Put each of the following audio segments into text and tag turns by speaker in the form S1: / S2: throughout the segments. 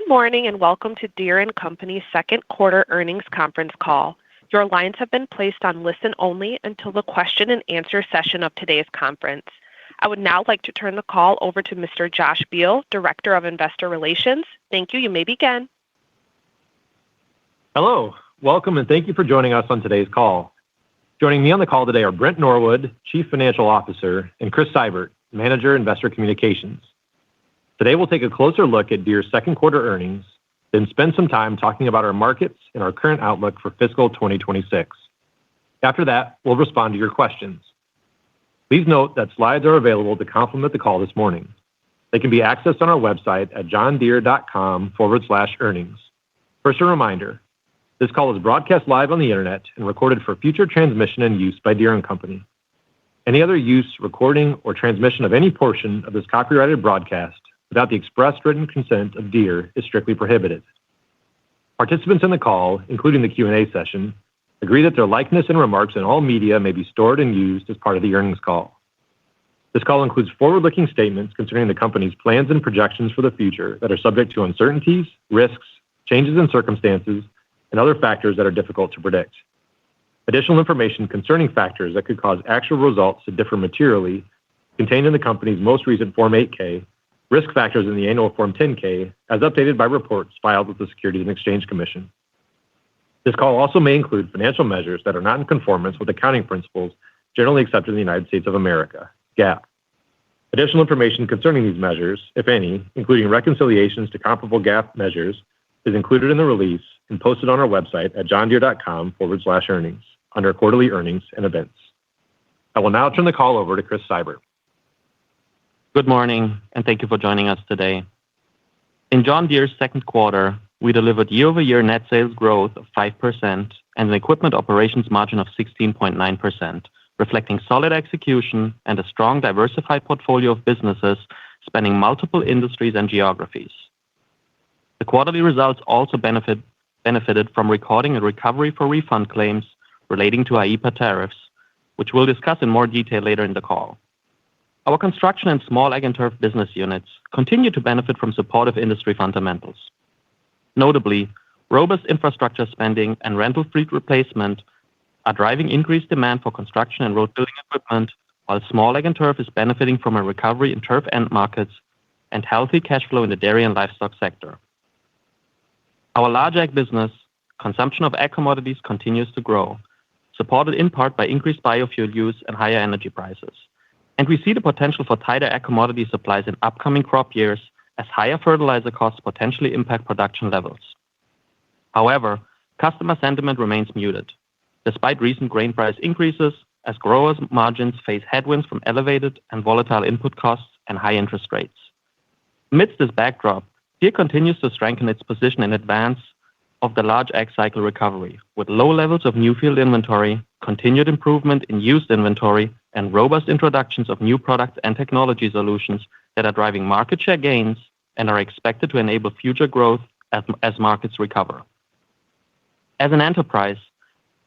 S1: morning and welcome to Deere & Company's second quarter earnings conference call. Your lines have been placed on listen only until the question and answer session of today's conference. I would now like to turn the call over to Mr. Josh Beal, Director of Investor Relations. Thank you. You may begin.
S2: Hello, welcome and thank you for joining us on today's call. Joining me on the call today are Brent Norwood, Chief Financial Officer, and Chris Seibert, Manager, Investor Communications. Today we'll take a closer look at Deere's second quarter earnings, then spend some time talking about our markets and our current outlook for fiscal 2026. After that, we'll respond to your questions. Please note that slides are available to complement the call this morning. They can be accessed on our website at johndeere.com/earnings. First, a reminder, this call is broadcast live on the internet and recorded for future transmission and use by Deere & Company. Any other use, recording, or transmission of any portion of this copyrighted broadcast without the expressed written consent of Deere is strictly prohibited. Participants in the call, including the Q&A session, agree that their likeness and remarks in all media may be stored and used as part of the earnings call. This call includes forward-looking statements concerning the company's plans and projections for the future that are subject to uncertainties, risks, changes in circumstances, and other factors that are difficult to predict. Additional information concerning factors that could cause actual results to differ materially contained in the company's most recent Form 8-K, risk factors in the annual Form 10-K, as updated by reports filed with the Securities and Exchange Commission. This call also may include financial measures that are not in conformance with accounting principles generally accepted in the United States of America, GAAP. Additional information concerning these measures, if any, including reconciliations to comparable GAAP measures, is included in the release and posted on our website at johndeere.com/earnings under quarterly earnings and events. I will now turn the call over to Chris Seibert.
S3: Good morning, and thank you for joining us today. In John Deere's second quarter, we delivered year-over-year net sales growth of 5% and an equipment operations margin of 16.9%, reflecting solid execution and a strong diversified portfolio of businesses spanning multiple industries and geographies. The quarterly results also benefited from recording a recovery for refund claims relating to IEEPA tariffs, which we'll discuss in more detail later in the call. Our construction and small ag and turf business units continue to benefit from supportive industry fundamentals. Notably, robust infrastructure spending and rental fleet replacement are driving increased demand for construction and road building equipment, while small ag and turf is benefiting from a recovery in turf end markets and healthy cash flow in the dairy and livestock sector. Our large ag business, consumption of ag commodities continues to grow, supported in part by increased biofuel use and higher energy prices. And we see the potential for tighter ag commodity supplies in upcoming crop years as higher fertilizer costs potentially impact production levels. However, customer sentiment remains muted, despite recent grain price increases, as growers' margins face headwinds from elevated and volatile input costs and high interest rates. Amidst this backdrop, Deere continues to strengthen its position in advance of the large ag cycle recovery, with low levels of new field inventory, continued improvement in used inventory, and robust introductions of new products and technology solutions that are driving market share gains and are expected to enable future growth as markets recover. As an enterprise,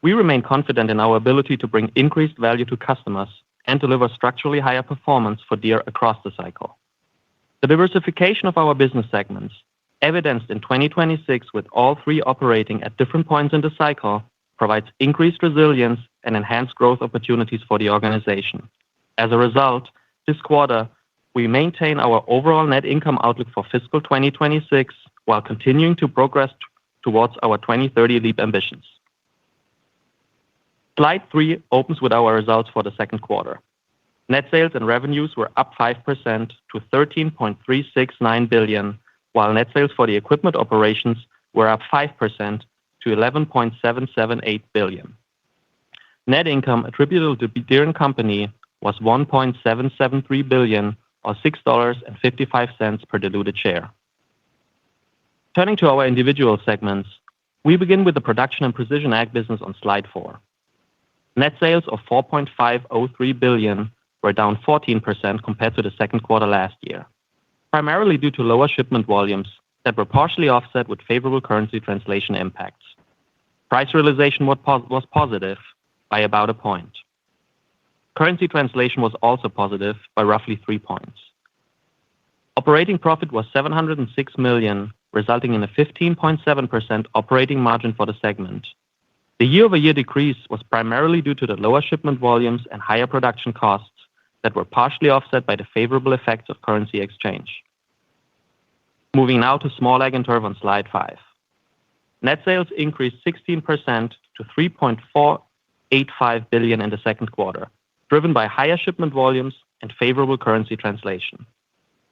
S3: we remain confident in our ability to bring increased value to customers and deliver structurally higher performance for Deere across the cycle. The diversification of our business segments, evidenced in 2026 with all three operating at different points in the cycle, provides increased resilience and enhanced growth opportunities for the organization. As a result, this quarter, we maintain our overall net income outlook for fiscal 2026 while continuing to progress towards our 2030 LEAP ambitions. Slide 3 opens with our results for the second quarter. Net sales and revenues were up 5% to $13.369 billion, while net sales for the equipment operations were up 5% to $11.778 billion. Net income attributable to Deere & Company was $1.773 billion, or $6.55 per diluted share. Turning to our individual segments, we begin with the production and precision ag business on slide 4. Net sales of $4.503 billion were down 14% compared to the second quarter last year, primarily due to lower shipment volumes that were partially offset with favorable currency translation impacts. Price realization was positive by about a point. Currency translation was also positive by roughly 3 points. Operating profit was $706 million, resulting in a 15.7% operating margin for the segment. The year-over-year decrease was primarily due to the lower shipment volumes and higher production costs that were partially offset by the favorable effects of currency exchange. Moving now to Small Ag and Turf on slide 5. Net sales increased 16% to $3.485 billion in the second quarter, driven by higher shipment volumes and favorable currency translation.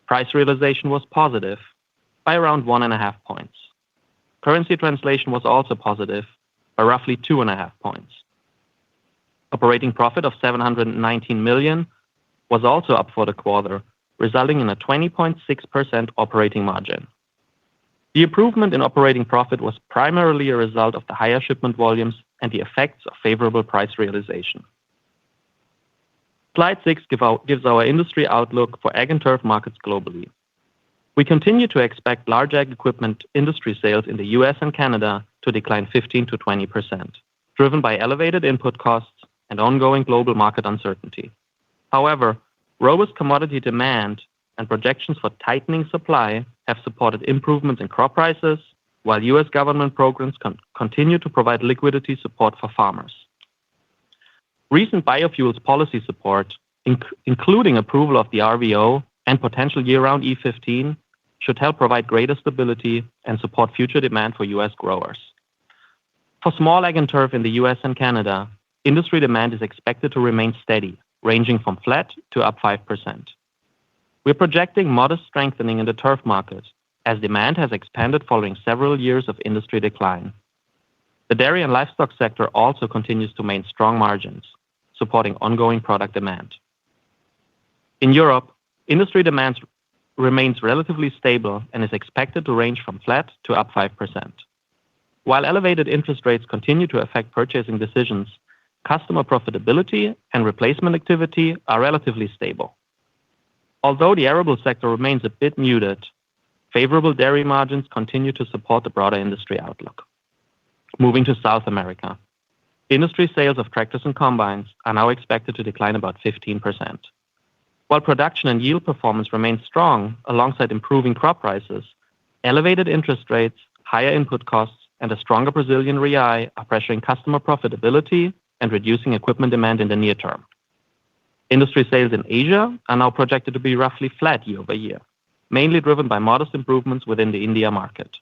S3: Price realization was positive by around 1.5 points. Currency translation was also positive by roughly 2.5 points. Operating profit of $719 million was also up for the quarter, resulting in a 20.6% operating margin. The improvement in operating profit was primarily a result of the higher shipment volumes and the effects of favorable price realization. Slide 6 gives our industry outlook for Ag and Turf markets globally. We continue to expect large ag equipment industry sales in the US and Canada to decline 15 to 20%, driven by elevated input costs and ongoing global market uncertainty. However, robust commodity demand and projections for tightening supply have supported improvements in crop prices, while US government programs continue to provide liquidity support for farmers. Recent biofuels policy support, including approval of the RVO and potential year-round E15, should help provide greater stability and support future demand for US growers. For Small Ag and Turf in the US and Canada, industry demand is expected to remain steady, ranging from flat to up 5%. We're projecting modest strengthening in the turf market as demand has expanded following several years of industry decline. The dairy and livestock sector also continues to maintain strong margins, supporting ongoing product demand. In Europe, industry demand remains relatively stable and is expected to range from flat to up 5%. While elevated interest rates continue to affect purchasing decisions, customer profitability and replacement activity are relatively stable. Although the arable sector remains a bit muted, favorable dairy margins continue to support the broader industry outlook. Moving to South America. Industry sales of tractors and combines are now expected to decline about 15%. While production and yield performance remains strong alongside improving crop prices, elevated interest rates, higher input costs, and a stronger Brazilian real are pressuring customer profitability and reducing equipment demand in the near term. Industry sales in Asia are now projected to be roughly flat year-over-year, mainly driven by modest improvements within the India market.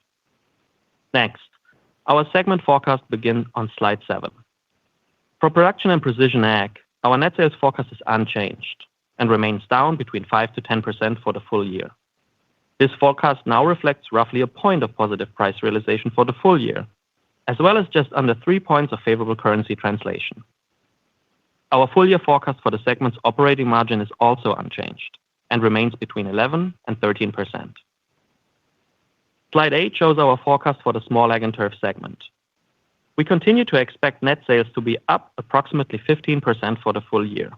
S3: Next, our segment forecast begins on slide 7. For Production and Precision Ag, our net sales forecast is unchanged and remains down between 5 to 10% for the full year. This forecast now reflects roughly a point of positive price realization for the full year, as well as just under 3 points of favorable currency translation. Our full-year forecast for the segment's operating margin is also unchanged and remains between 11 and 13%. Slide 8 shows our forecast for the Small Ag and Turf segment. We continue to expect net sales to be up approximately 15% for the full year.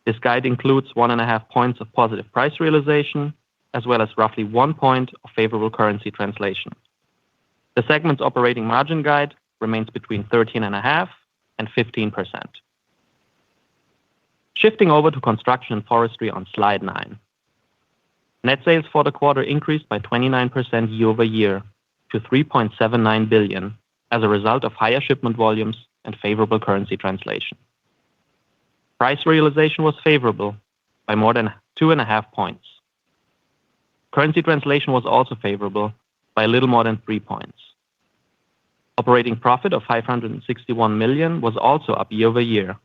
S3: This guide includes 1.5 points of positive price realization, as well as roughly 1 point of favorable currency translation. The segment's operating margin guide remains between 13.5% and 15%. Shifting over to Construction and Forestry on slide 9. Net sales for the quarter increased by 29% year-over-year to $3.79 billion as a result of higher shipment volumes and favorable currency translation. Price realization was favorable by more than 2.5 points. Currency translation was also favorable by a little more than 3 points. Operating profit of $561 million was also up year-over-year,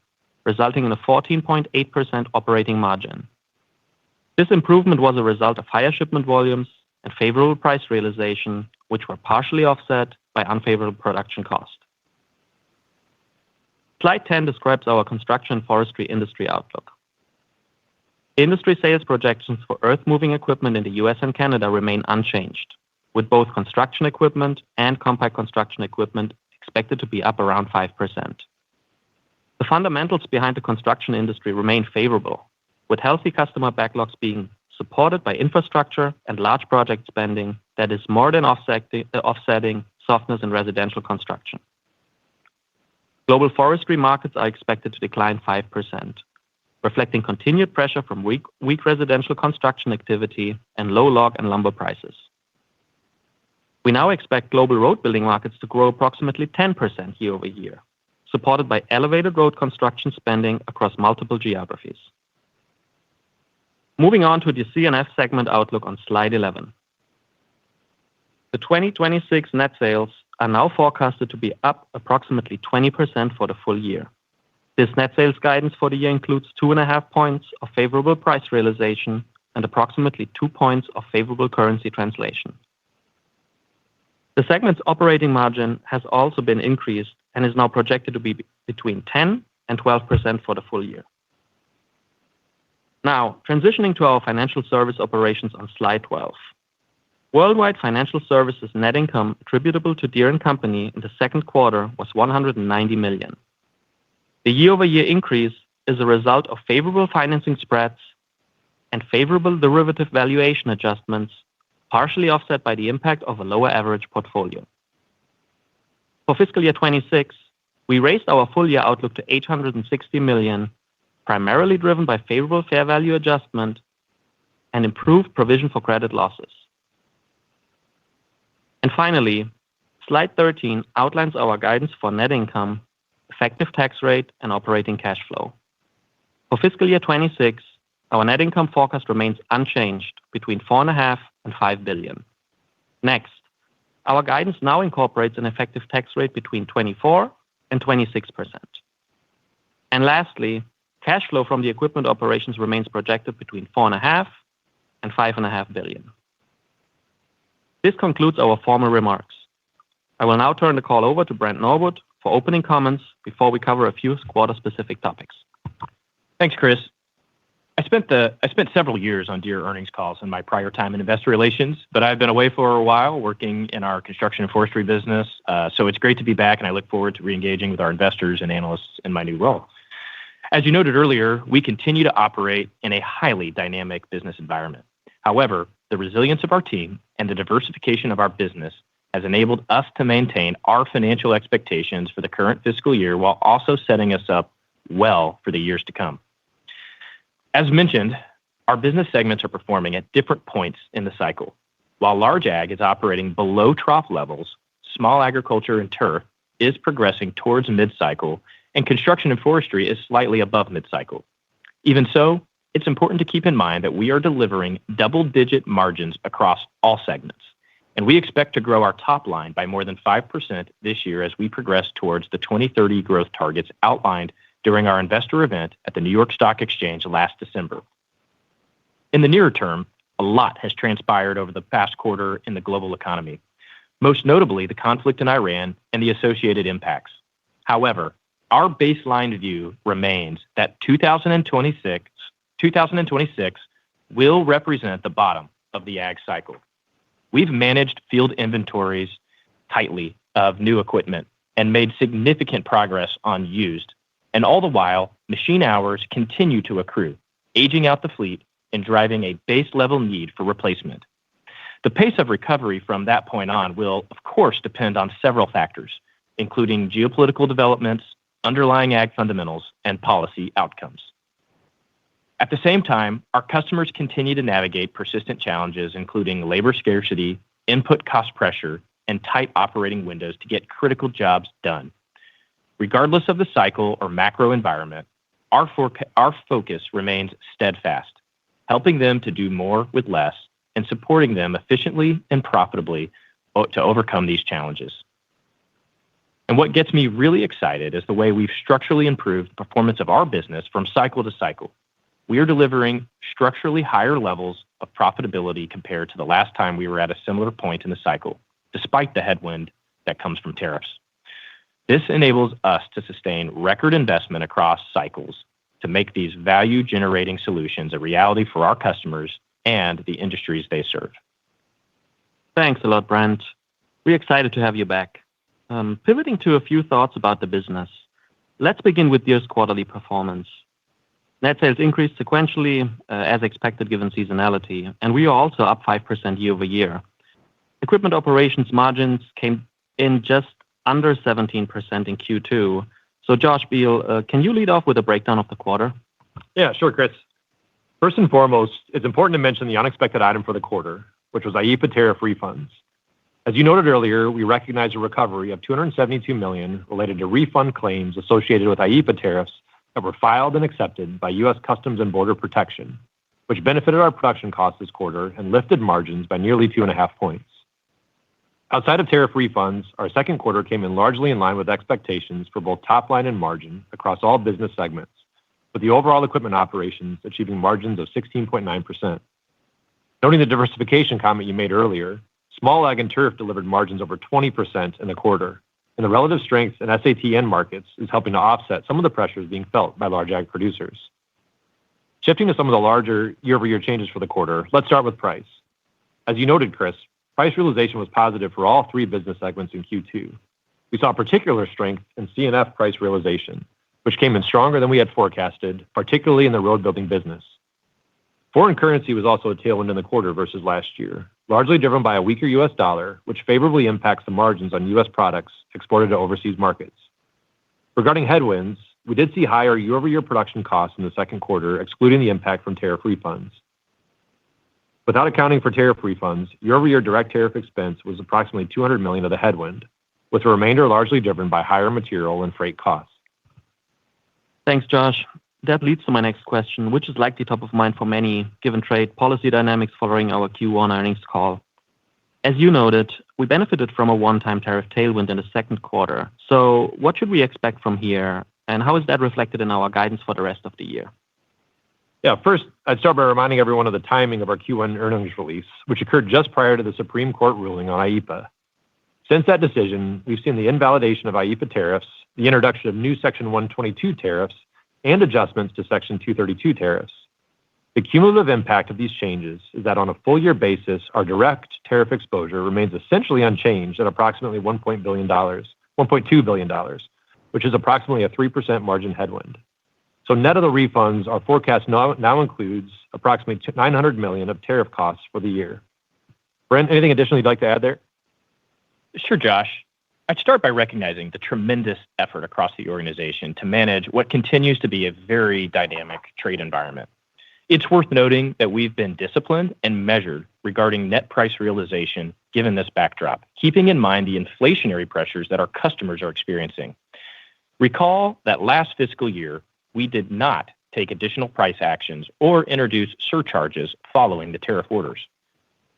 S3: resulting in a 14.8% operating margin. This improvement was a result of higher shipment volumes and favorable price realization, which were partially offset by unfavorable production cost. Slide 10 describes our Construction and Forestry industry outlook. Industry sales projections for earth-moving equipment in the US and Canada remain unchanged, with both construction equipment and compact construction equipment expected to be up around 5%. The fundamentals behind the construction industry remain favorable, with healthy customer backlogs being supported by infrastructure and large project spending that is more than offsetting softness in residential construction. Global forestry markets are expected to decline 5%, reflecting continued pressure from weak residential construction activity and low log and lumber prices. We now expect global road building markets to grow approximately 10% year-over-year, supported by elevated road construction spending across multiple geographies. Moving on to the C&F segment outlook on slide 11. The 2026 net sales are now forecasted to be up approximately 20% for the full year. This net sales guidance for the year includes 2.5 points of favorable price realization and approximately 2 points of favorable currency translation. The segment's operating margin has also been increased and is now projected to be between 10% and 12% for the full year. Now, transitioning to our financial service operations on slide 12. Worldwide financial services net income attributable to Deere & Company in the second quarter was $190 million. The year-over-year increase is a result of favorable financing spreads and favorable derivative valuation adjustments, partially offset by the impact of a lower average portfolio. For fiscal year 2026, we raised our full-year outlook to $860 million, primarily driven by favorable fair value adjustment and improved provision for credit losses. And finally, slide 13 outlines our guidance for net income, effective tax rate, and operating cash flow. For fiscal year 2026, our net income forecast remains unchanged between $4.5 billion and $5 billion. Next, our guidance now incorporates an effective tax rate between 24% and 26%. And lastly, cash flow from the equipment operations remains projected between $4.5 billion and $5.5 billion. This concludes our formal remarks. I will now turn the call over to Brent Norwood for opening comments before we cover a few quarter-specific topics.
S4: Thanks, Chris. I spent several years on Deere earnings calls in my prior time in investor relations, but I've been away for a while working in our construction and forestry business. So it's great to be back, and I look forward to re-engaging with our investors and analysts in my new role. As you noted earlier, we continue to operate in a highly dynamic business environment. However, the resilience of our team and the diversification of our business has enabled us to maintain our financial expectations for the current fiscal year while also setting us up well for the years to come. As mentioned, our business segments are performing at different points in the cycle. While large ag is operating below trough levels, small agriculture and turf is progressing towards mid-cycle, and construction and forestry is slightly above mid-cycle. Even so, it's important to keep in mind that we are delivering double-digit margins across all segments, and we expect to grow our top line by more than 5% this year as we progress towards the 2030 growth targets outlined during our investor event at the New York Stock Exchange last December. In the nearer term, a lot has transpired over the past quarter in the global economy, most notably the conflict in Iran and the associated impacts. However, our baseline view remains that 2026 will represent the bottom of the ag cycle. We've managed field inventories tightly of new equipment and made significant progress on used. And all the while, machine hours continue to accrue, aging out the fleet and driving a base level need for replacement. The pace of recovery from that point on will, of course, depend on several factors, including geopolitical developments, underlying ag fundamentals, and policy outcomes. At the same time, our customers continue to navigate persistent challenges, including labor scarcity, input cost pressure, and tight operating windows to get critical jobs done. Regardless of the cycle or macro environment, our focus remains steadfast, helping them to do more with less and supporting them efficiently and profitably to overcome these challenges. And what gets me really excited is the way we've structurally improved the performance of our business from cycle to cycle. We are delivering structurally higher levels of profitability compared to the last time we were at a similar point in the cycle, despite the headwind that comes from tariffs. This enables us to sustain record investment across cycles to make these value-generating solutions a reality for our customers and the industries they serve.
S3: Thanks a lot, Brent. We're excited to have you back. Pivoting to a few thoughts about the business. Let's begin with Deere's quarterly performance. Net sales increased sequentially, as expected given seasonality, and we are also up 5% year-over-year. Equipment operations margins came in just under 17% in Q2. So Josh Beal, can you lead off with a breakdown of the quarter?
S2: Yeah, sure, Chris. First and foremost, it's important to mention the unexpected item for the quarter, which was IEEPA tariff refunds. As you noted earlier, we recognized a recovery of $272 million related to refund claims associated with IEEPA tariffs that were filed and accepted by U.S. Customs and Border Protection, which benefited our production costs this quarter and lifted margins by nearly 2.5 points. Outside of tariff refunds, our second quarter came in largely in line with expectations for both top line and margin across all business segments, with the overall equipment operations achieving margins of 16.9%. Noting the diversification comment you made earlier, small ag and turf delivered margins over 20% in the quarter, and the relative strength in SAT markets is helping to offset some of the pressures being felt by large ag producers. Shifting to some of the larger year-over-year changes for the quarter, let's start with price. As you noted, Chris, price realization was positive for all three business segments in Q2. We saw particular strength in C&F price realization, which came in stronger than we had forecasted, particularly in the road building business. Foreign currency was also a tailwind in the quarter versus last year, largely driven by a weaker U.S. dollar, which favorably impacts the margins on U.S. products exported to overseas markets. Regarding headwinds, we did see higher year-over-year production costs in the second quarter, excluding the impact from tariff refunds. Without accounting for tariff refunds, year-over-year direct tariff expense was approximately $200 million of the headwind, with the remainder largely driven by higher material and freight costs.
S3: Thanks, Josh. That leads to my next question, which is likely top of mind for many, given trade policy dynamics following our Q1 earnings call. As you noted, we benefited from a one-time tariff tailwind in the second quarter. So what should we expect from here, and how is that reflected in our guidance for the rest of the year?
S2: Yeah, first, I'd start by reminding everyone of the timing of our Q1 earnings release, which occurred just prior to the Supreme Court ruling on IEEPA. Since that decision, we've seen the invalidation of IEEPA tariffs, the introduction of new Section 122 tariffs, and adjustments to Section 232 tariffs. The cumulative impact of these changes is that on a full-year basis, our direct tariff exposure remains essentially unchanged at approximately $1.2 billion, which is approximately a 3% margin headwind. So net of the refunds, our forecast now includes approximately $900 million of tariff costs for the year. Brent, anything additional you'd like to add there?
S4: Sure, Josh. I'd start by recognizing the tremendous effort across the organization to manage what continues to be a very dynamic trade environment. It's worth noting that we've been disciplined and measured regarding net price realization given this backdrop, keeping in mind the inflationary pressures that our customers are experiencing. Recall that last fiscal year, we did not take additional price actions or introduce surcharges following the tariff orders.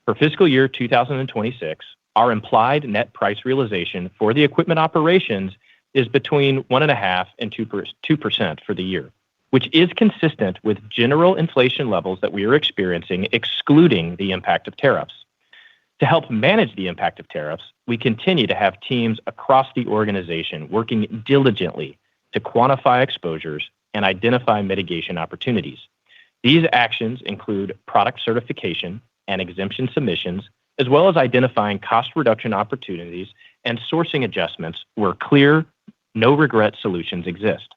S4: For fiscal year 2026, our implied net price realization for the equipment operations is between 1.5% and 2% for the year, which is consistent with general inflation levels that we are experiencing, excluding the impact of tariffs. To help manage the impact of tariffs, we continue to have teams across the organization working diligently to quantify exposures and identify mitigation opportunities. These actions include product certification and exemption submissions, as well as identifying cost reduction opportunities and sourcing adjustments where clear, no-regret solutions exist.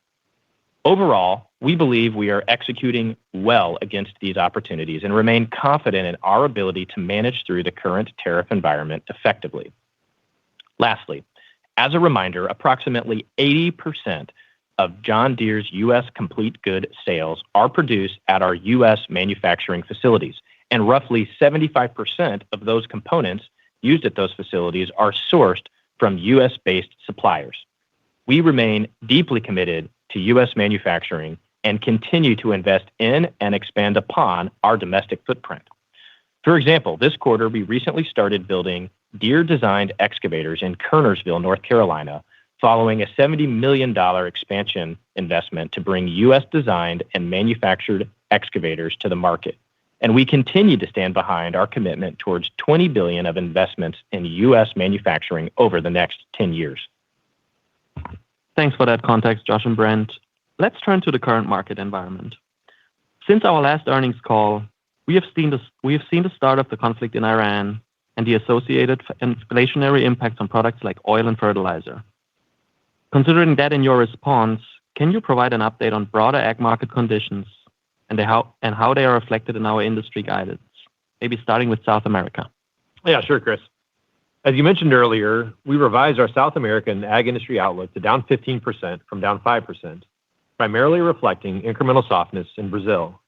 S4: Overall, we believe we are executing well against these opportunities and remain confident in our ability to manage through the current tariff environment effectively. Lastly, as a reminder, approximately 80% of John Deere's U.S. complete good sales are produced at our U.S. manufacturing facilities, and roughly 75% of those components used at those facilities are sourced from U.S.-based suppliers. We remain deeply committed to U.S. manufacturing and continue to invest in and expand upon our domestic footprint. For example, this quarter, we recently started building Deere-designed excavators in Kernersville, North Carolina, following a $70 million expansion investment to bring U.S.-designed and manufactured excavators to the market. And we continue to stand behind our commitment towards $20 billion of investments in U.S. manufacturing over the next 10 years.
S3: Thanks for that context, Josh and Brent. Let's turn to the current market environment. Since our last earnings call, we have seen the start of the conflict in Iran and the associated inflationary impacts on products like oil and fertilizer. Considering that in your response, can you provide an update on broader ag market conditions and how they are reflected in our industry guidance, maybe starting with South America?
S2: Yeah, sure, Chris. As you mentioned earlier, we revised our South American ag industry outlook to down 15% from down 5%, primarily reflecting incremental softness in Brazil.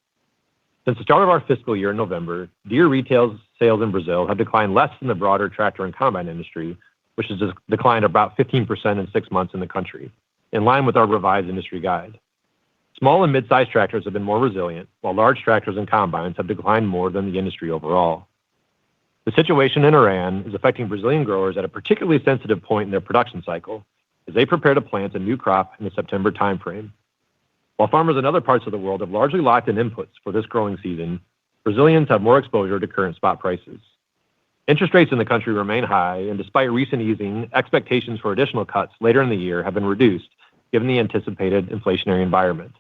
S2: Since the start of our fiscal year in November, Deere retail sales in Brazil have declined less than the broader tractor and combine industry, which has declined about 15% in 6 months in the country, in line with our revised industry guide. Small and mid-sized tractors have been more resilient, while large tractors and combines have declined more than the industry overall. The situation in Iran is affecting Brazilian growers at a particularly sensitive point in their production cycle as they prepare to plant a new crop in the September timeframe. While farmers in other parts of the world have largely locked in inputs for this growing season, Brazilians have more exposure to current spot prices. Interest rates in the country remain high, and despite recent easing, expectations for additional cuts later in the year have been reduced given the anticipated inflationary environment.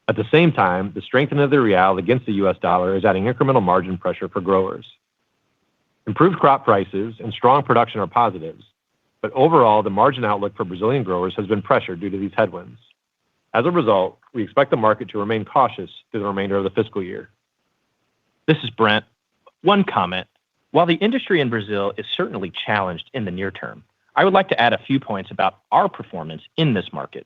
S2: At the same time, the strengthening of the real against the U.S. dollar is adding incremental margin pressure for growers. Improved crop prices and strong production are positives, but overall, the margin outlook for Brazilian growers has been pressured due to these headwinds. As a result, we expect the market to remain cautious through the remainder of the fiscal year.
S4: This is Brent. One comment. While the industry in Brazil is certainly challenged in the near term, I would like to add a few points about our performance in this market.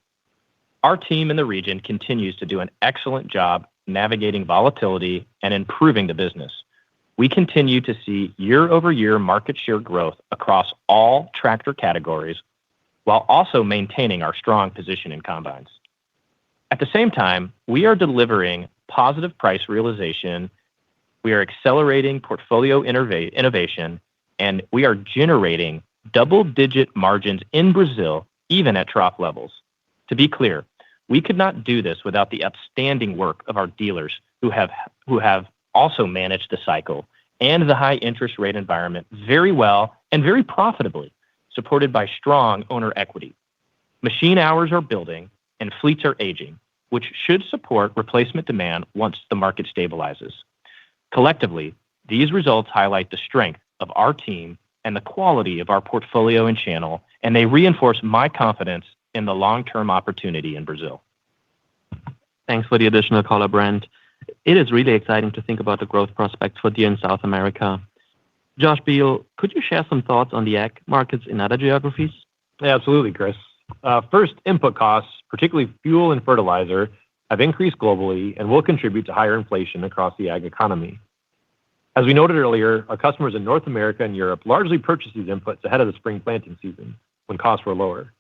S4: Our team in the region continues to do an excellent job navigating volatility and improving the business. We continue to see year-over-year market share growth across all tractor categories while also maintaining our strong position in combines. At the same time, we are delivering positive price realization, we are accelerating portfolio innovation, and we are generating double-digit margins in Brazil, even at trough levels. To be clear, we could not do this without the outstanding work of our dealers who have also managed the cycle and the high interest rate environment very well and very profitably, supported by strong owner equity. Machine hours are building and fleets are aging, which should support replacement demand once the market stabilizes. Collectively, these results highlight the strength of our team and the quality of our portfolio and channel, and they reinforce my confidence in the long-term opportunity in Brazil.
S3: Thanks for the additional color, Brent. It is really exciting to think about the growth prospects for Deere in South America. Josh Beal, could you share some thoughts on the ag markets in other geographies?
S2: Yeah, absolutely, Chris. First, input costs, particularly fuel and fertilizer, have increased globally and will contribute to higher inflation across the ag economy. As we noted earlier, our customers in North America and Europe largely purchased these inputs ahead of the spring planting season when costs were lower.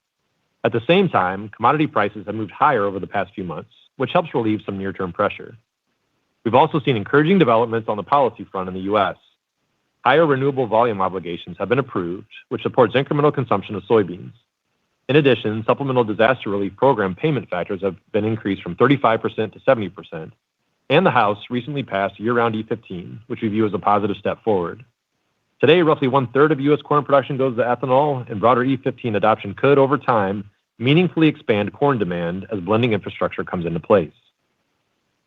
S2: At the same time, commodity prices have moved higher over the past few months, which helps relieve some near-term pressure. We've also seen encouraging developments on the policy front in the U.S. Higher renewable volume obligations have been approved, which supports incremental consumption of soybeans. In addition, supplemental disaster relief program payment factors have been increased from 35% to 70%, and the House recently passed year-round E15, which we view as a positive step forward. Today, roughly one-third of U.S. corn production goes to ethanol, and broader E15 adoption could, over time, meaningfully expand corn demand as blending infrastructure comes into place.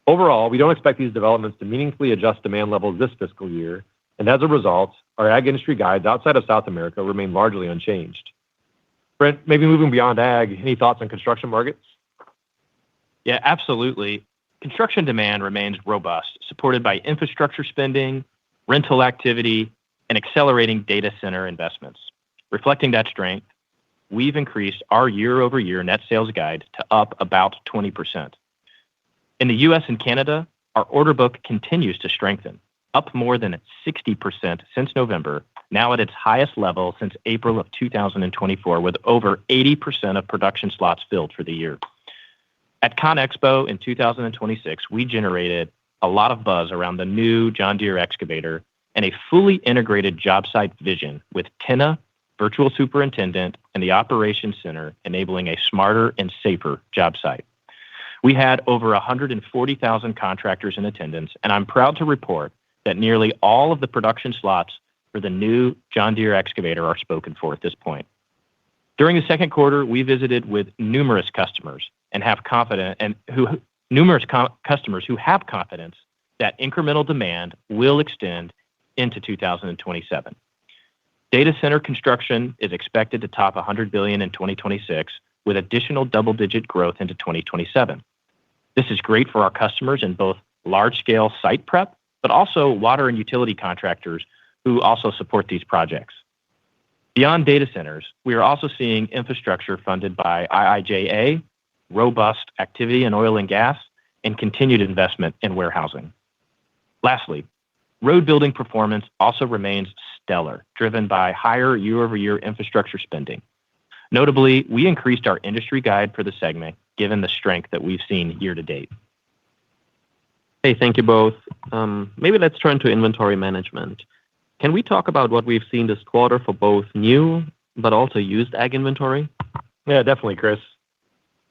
S2: Overall, we don't expect these developments to meaningfully adjust demand levels this fiscal year, and as a result, our ag industry guides outside of South America remain largely unchanged. Brent, maybe moving beyond ag, any thoughts on construction markets?
S4: Yeah, absolutely. Construction demand remains robust, supported by infrastructure spending, rental activity, and accelerating data center investments. Reflecting that strength, we've increased our year-over-year net sales guide to up about 20%. In the U.S. and Canada, our order book continues to strengthen, up more than 60% since November, now at its highest level since April of 2024, with over 80% of production slots filled for the year. At ConExpo in 2026, we generated a lot of buzz around the new John Deere excavator and a fully integrated job site vision with Tenna, virtual superintendent, and the operations center, enabling a smarter and safer job site. We had over 140,000 contractors in attendance, and I'm proud to report that nearly all of the production slots for the new John Deere excavator are spoken for at this point. During the second quarter, we visited with numerous customers customers who have confidence that incremental demand will extend into 2027. Data center construction is expected to top $100 billion in 2026, with additional double-digit growth into 2027. This is great for our customers in both large-scale site prep, but also water and utility contractors who also support these projects. Beyond data centers, we are also seeing infrastructure funded by IIJA, robust activity in oil and gas, and continued investment in warehousing. Lastly, road building performance also remains stellar, driven by higher year-over-year infrastructure spending. Notably, we increased our industry guide for the segment, given the strength that we've seen year to date.
S3: Hey, thank you both. Maybe let's turn to inventory management. Can we talk about what we've seen this quarter for both new but also used ag inventory?
S2: Yeah, definitely, Chris.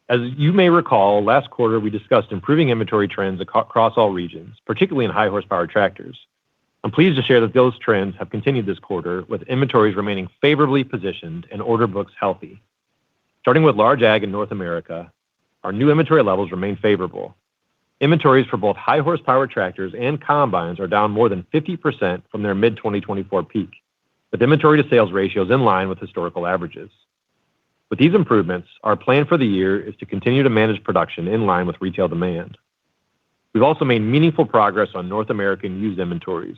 S2: As you may recall, last quarter we discussed improving inventory trends across all regions, particularly in high horsepower tractors. I'm pleased to share that those trends have continued this quarter, with inventories remaining favorably positioned and order books healthy. Starting with large ag in North America, our new inventory levels remain favorable. Inventories for both high horsepower tractors and combines are down more than 50% from their mid-2024 peak, with inventory to sales ratios in line with historical averages. With these improvements, our plan for the year is to continue to manage production in line with retail demand. We've also made meaningful progress on North American used inventories.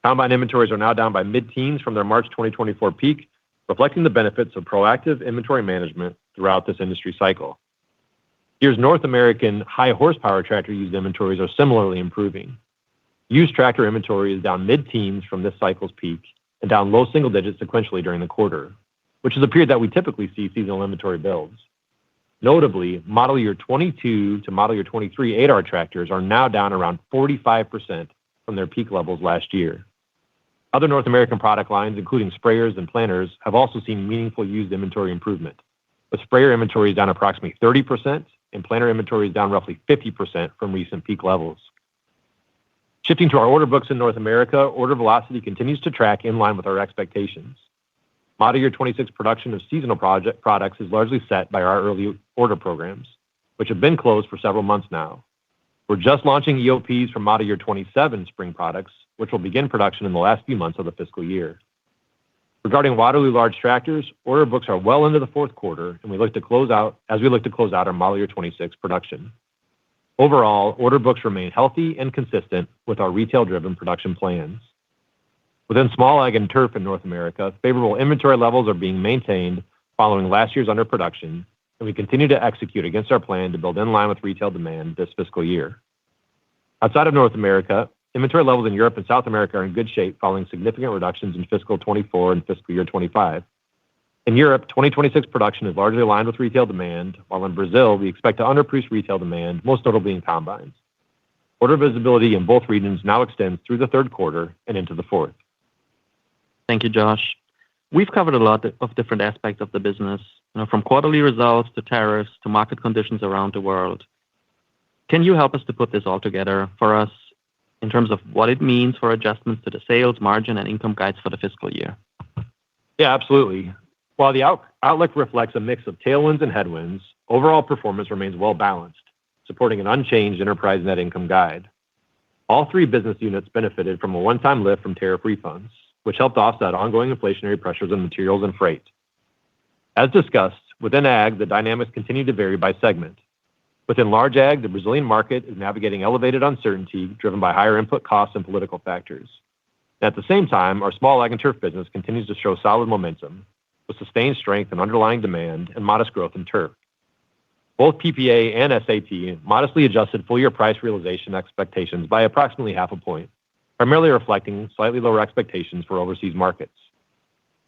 S2: Combine inventories are now down by mid-teens from their March 2024 peak, reflecting the benefits of proactive inventory management throughout this industry cycle. Deere's North American high horsepower tractor used inventories are similarly improving. Used tractor inventory is down mid-teens from this cycle's peak and down low single digits sequentially during the quarter, which is a period that we typically see seasonal inventory builds. Notably, model year 22 to model year 23 8R tractors are now down around 45% from their peak levels last year. Other North American product lines, including sprayers and planters, have also seen meaningful used inventory improvement, with sprayer inventories down approximately 30% and planter inventories down roughly 50% from recent peak levels. Shifting to our order books in North America, order velocity continues to track in line with our expectations. Model year 26 production of seasonal products is largely set by our early order programs, which have been closed for several months now. We're just launching EOPs for model year 27 spring products, which will begin production in the last few months of the fiscal year. Regarding Waterloo large tractors, order books are well into the fourth quarter, and we look to close out our model year 26 production. Overall, order books remain healthy and consistent with our retail-driven production plans. Within small ag and turf in North America, favorable inventory levels are being maintained following last year's underproduction, and we continue to execute against our plan to build in line with retail demand this fiscal year. Outside of North America, inventory levels in Europe and South America are in good shape following significant reductions in fiscal 24 and fiscal year 25. In Europe, 2026 production is largely aligned with retail demand, while in Brazil, we expect to underproduce retail demand, most notably in combines. Order visibility in both regions now extends through the third quarter and into the fourth.
S3: Thank you, Josh. We've covered a lot of different aspects of the business, from quarterly results to tariffs to market conditions around the world. Can you help us to put this all together for us in terms of what it means for adjustments to the sales, margin, and income guides for the fiscal year?
S2: Yeah, absolutely. While the outlook reflects a mix of tailwinds and headwinds, overall performance remains well-balanced, supporting an unchanged enterprise net income guide. All three business units benefited from a one-time lift from tariff refunds, which helped offset ongoing inflationary pressures on materials and freight. As discussed, within ag, the dynamics continue to vary by segment. Within large ag, the Brazilian market is navigating elevated uncertainty driven by higher input costs and political factors. At the same time, our small ag and turf business continues to show solid momentum, with sustained strength in underlying demand and modest growth in turf. Both PPA and SAT modestly adjusted full-year price realization expectations by approximately 0.5 point, primarily reflecting slightly lower expectations for overseas markets.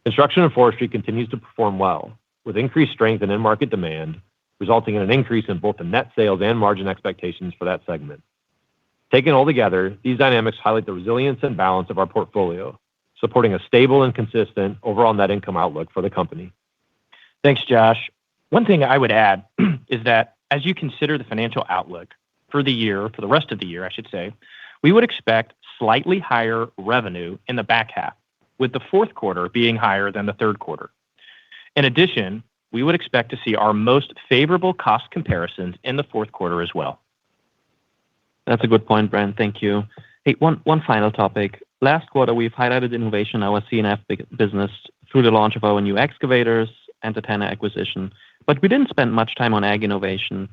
S2: Construction and forestry continues to perform well, with increased strength in end market demand, resulting in an increase in both the net sales and margin expectations for that segment. Taken all together, these dynamics highlight the resilience and balance of our portfolio, supporting a stable and consistent overall net income outlook for the company.
S4: Thanks, Josh. One thing I would add is that as you consider the financial outlook for the rest of the year, I should say, we would expect slightly higher revenue in the back half, with the fourth quarter being higher than the third quarter. In addition, we would expect to see our most favorable cost comparisons in the fourth quarter as well.
S3: That's a good point, Brent. Thank you. Hey, one final topic. Last quarter, we've highlighted innovation in our C&F business through the launch of our new excavators and the Tanner acquisition, but we didn't spend much time on ag innovation.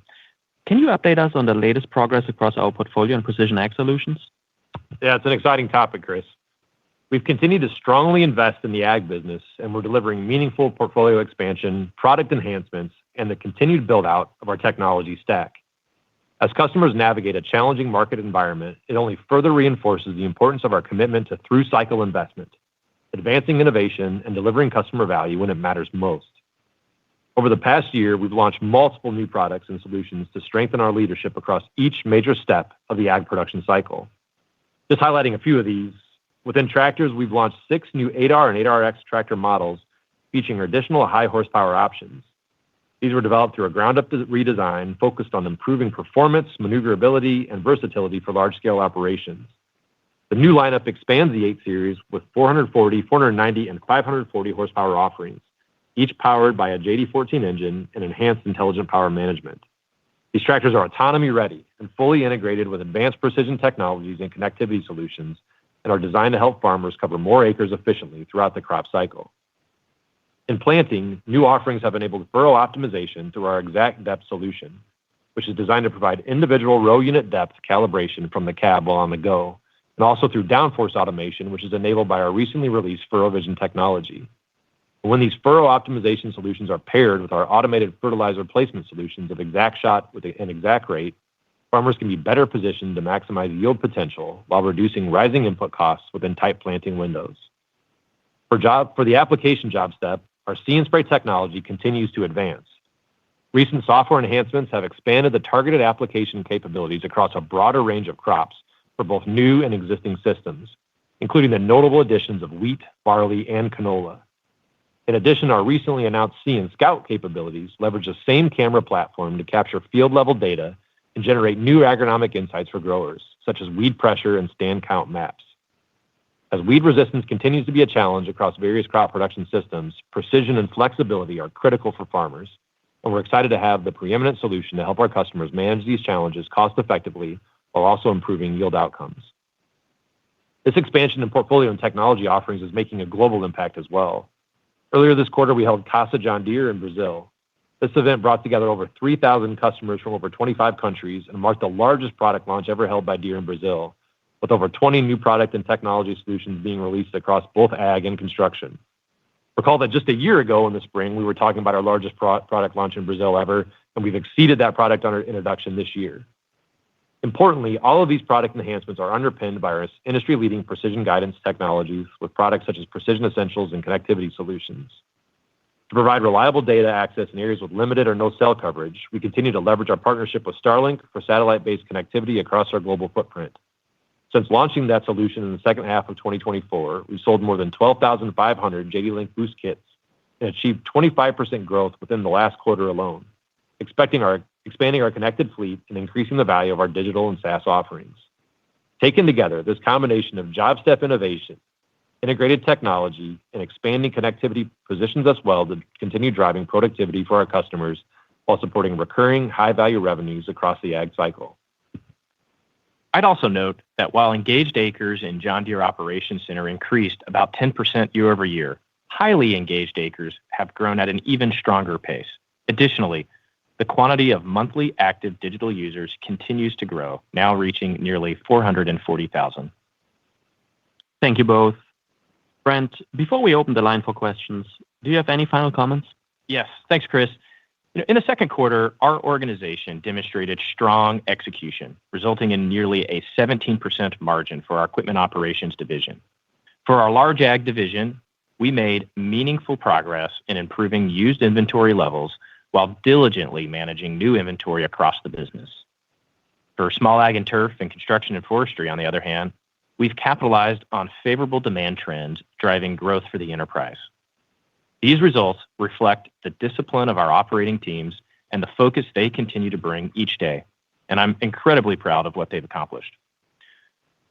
S3: Can you update us on the latest progress across our portfolio and precision ag solutions?
S2: Yeah, it's an exciting topic, Chris. We've continued to strongly invest in the ag business, and we're delivering meaningful portfolio expansion, product enhancements, and the continued build-out of our technology stack. As customers navigate a challenging market environment, it only further reinforces the importance of our commitment to through-cycle investment, advancing innovation and delivering customer value when it matters most. Over the past year, we've launched multiple new products and solutions to strengthen our leadership across each major step of the ag production cycle. Just highlighting a few of these, within tractors, we've launched 6 new 8R and 8RX tractor models featuring additional high horsepower options. These were developed through a ground-up redesign focused on improving performance, maneuverability, and versatility for large-scale operations. The new lineup expands the 8 Series with 440, 490, and 540 horsepower offerings, each powered by a JD14 engine and enhanced intelligent power management. These tractors are autonomy-ready and fully integrated with advanced precision technologies and connectivity solutions and are designed to help farmers cover more acres efficiently throughout the crop cycle. In planting, new offerings have enabled furrow optimization through our Exact Depth solution, which is designed to provide individual row unit depth calibration from the cab while on the go, and also through downforce automation, which is enabled by our recently released Furrow Vision technology. And when these furrow optimization solutions are paired with our automated fertilizer placement solutions of Exact Shot with an Exact Rate, farmers can be better positioned to maximize yield potential while reducing rising input costs within tight planting windows. For the application job step, our See and Spray technology continues to advance. Recent software enhancements have expanded the targeted application capabilities across a broader range of crops for both new and existing systems, including the notable additions of wheat, barley, and canola. In addition, our recently announced See and Scout capabilities leverage the same camera platform to capture field-level data and generate new agronomic insights for growers, such as weed pressure and stand count maps. As weed resistance continues to be a challenge across various crop production systems, precision and flexibility are critical for farmers, and we're excited to have the preeminent solution to help our customers manage these challenges cost-effectively while also improving yield outcomes. This expansion in portfolio and technology offerings is making a global impact as well. Earlier this quarter, we held Casa John Deere in Brazil. This event brought together over 3,000 customers from over 25 countries and marked the largest product launch ever held by Deere in Brazil, with over 20 new product and technology solutions being released across both ag and construction. Recall that just a year ago in the spring, we were talking about our largest product launch in Brazil ever, and we've exceeded that product under introduction this year. Importantly, all of these product enhancements are underpinned by our industry-leading precision guidance technologies with products such as Precision Essentials and connectivity solutions. To provide reliable data access in areas with limited or no cell coverage, we continue to leverage our partnership with Starlink for satellite-based connectivity across our global footprint. Since launching that solution in the second half of 2024, we've sold more than 12,500 JD Link Boost kits and achieved 25% growth within the last quarter alone, expanding our connected fleet and increasing the value of our digital and SaaS offerings. Taken together, this combination of job step innovation, integrated technology, and expanding connectivity positions us well to continue driving productivity for our customers while supporting recurring high-value revenues across the ag cycle.
S4: I'd also note that while engaged acres in John Deere Operations Center increased about 10% year over year, highly engaged acres have grown at an even stronger pace. Additionally, the quantity of monthly active digital users continues to grow, now reaching nearly 440,000.
S3: Thank you both. Brent, before we open the line for questions, do you have any final comments?
S4: Yes, thanks, Chris. In the second quarter, our organization demonstrated strong execution, resulting in nearly a 17% margin for our equipment operations division. For our large ag division, we made meaningful progress in improving used inventory levels while diligently managing new inventory across the business. For small ag and turf and construction and forestry, on the other hand, we've capitalized on favorable demand trends driving growth for the enterprise. These results reflect the discipline of our operating teams and the focus they continue to bring each day, and I'm incredibly proud of what they've accomplished.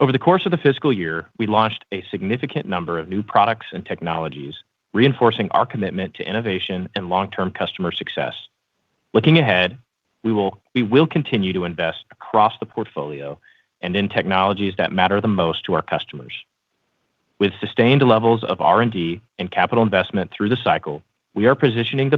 S4: Over the course of the fiscal year, we launched a significant number of new products and technologies, reinforcing our commitment to innovation and long-term customer success. Looking ahead, we will continue to invest across the portfolio and in technologies that matter the most to our customers. With sustained levels of R&D and capital investment through the cycle, we are positioning the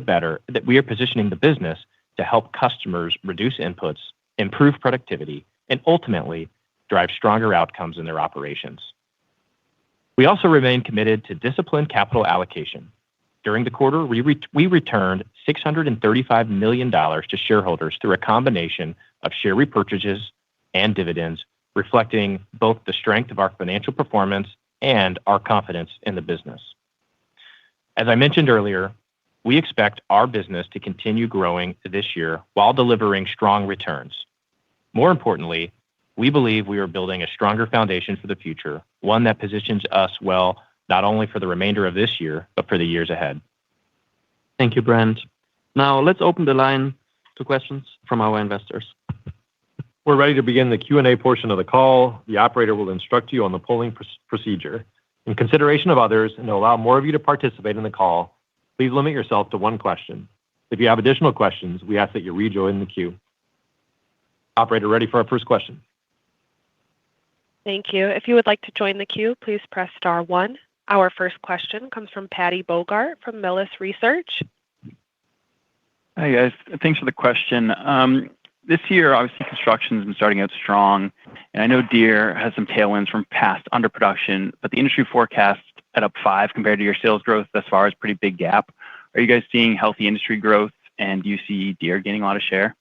S4: business to help customers reduce inputs, improve productivity, and ultimately drive stronger outcomes in their operations. We also remain committed to disciplined capital allocation. During the quarter, we returned $635 million to shareholders through a combination of share repurchases and dividends, reflecting both the strength of our financial performance and our confidence in the business. As I mentioned earlier, we expect our business to continue growing this year while delivering strong returns. More importantly, we believe we are building a stronger foundation for the future, one that positions us well not only for the remainder of this year, but for the years ahead.
S3: Thank you, Brent. Now let's open the line to questions from our investors.
S2: We're ready to begin the Q&A portion of the call. The operator will instruct you on the polling procedure. In consideration of others and to allow more of you to participate in the call, please limit yourself to one question. If you have additional questions, we ask that you rejoin the queue. Operator, ready for our first question.
S1: Thank you. If you would like to join the queue, please press star one. Our first question comes from Paddy Bogart from Melius Research.
S5: Hi, guys. Thanks for the question. This year, obviously, construction has been starting out strong, and I know Deere has some tailwinds from past underproduction, but the industry forecast at up 5 compared to your sales growth thus far is a pretty big gap. Are you guys seeing healthy industry growth, and do you see Deere gaining a lot of share?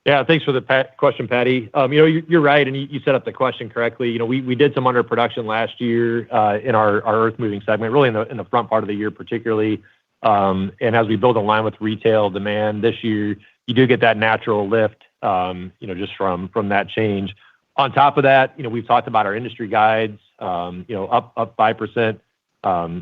S2: Yeah, thanks for the question, Patty. You're right, and you set up the question correctly. We did some underproduction last year in our earth-moving segment, really in the front part of the year particularly. And as we build a line with retail demand this year, you do get that natural lift, just from that change. On top of that, we've talked about our industry guides, up 5%, in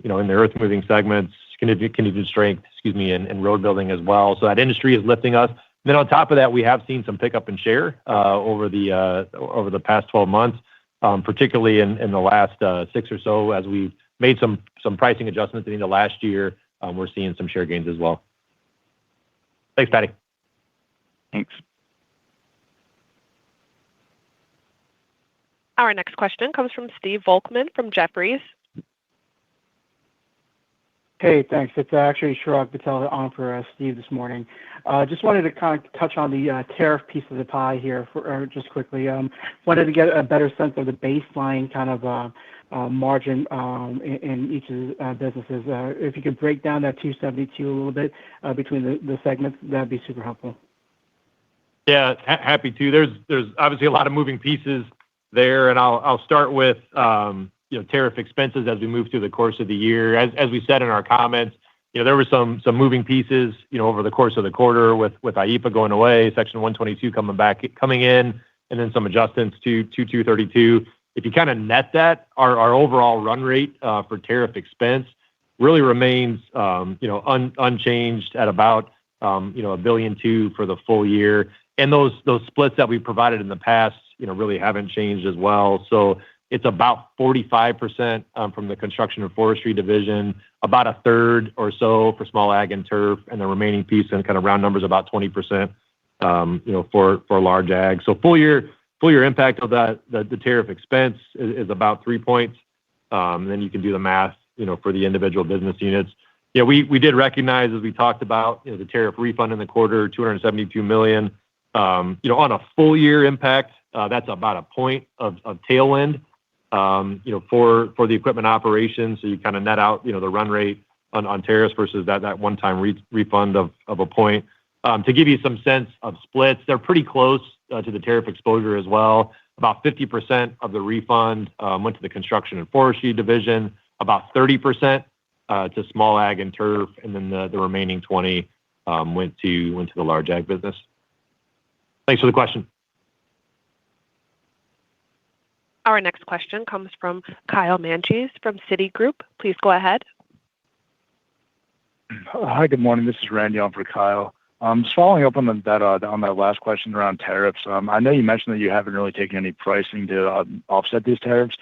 S2: the earth-moving segments, continued strength, in road building as well. So that industry is lifting us. Then on top of that, we have seen some pickup in share over the past 12 months, particularly in the last 6 or so, as we've made some pricing adjustments in the last year. We're seeing some share gains as well. Thanks, Patty.
S5: Thanks.
S1: Our next question comes from Steve Volkmann from Jefferies.
S6: Hey, thanks. It's actually Chirag Patel on for Steve this morning. Just wanted to kind of touch on the tariff piece of the pie here just quickly. Wanted to get a better sense of the baseline kind of margin in each of the businesses. If you could break down that 272 a little bit between the segments, that'd be super helpful.
S2: Yeah, happy to. There's obviously a lot of moving pieces there, and I'll start with tariff expenses as we move through the course of the year. As we said in our comments, there were some moving pieces over the course of the quarter with IEEPA going away, Section 122 coming in, and then some adjustments to 232. If you kind of net that, our overall run rate for tariff expense really remains unchanged at about $1.2 billion for the full year. And those splits that we provided in the past really haven't changed as well. So it's about 45% from the construction and forestry division, about a third or so for small ag and turf, and the remaining piece in kind of round numbers about 20% for large ag. So full year impact of the tariff expense is about 3 points. Then you can do the math for the individual business units. Yeah, we did recognize, as we talked about, the tariff refund in the quarter, $272 million. On a full year impact, that's about a point of tailwind for the equipment operations. So you kind of net out the run rate on tariffs versus that one-time refund of a point. To give you some sense of splits, they're pretty close to the tariff exposure as well. About 50% of the refund went to the construction and forestry division, about 30% to small ag and turf, and then the remaining 20 went to the large ag business. Thanks for the question.
S1: Our next question comes from Kyle Manges from Citigroup. Please go ahead.
S7: Hi, good morning. This is Randy on for Kyle. Just following up on that last question around tariffs. I know you mentioned that you haven't really taken any pricing to offset these tariffs.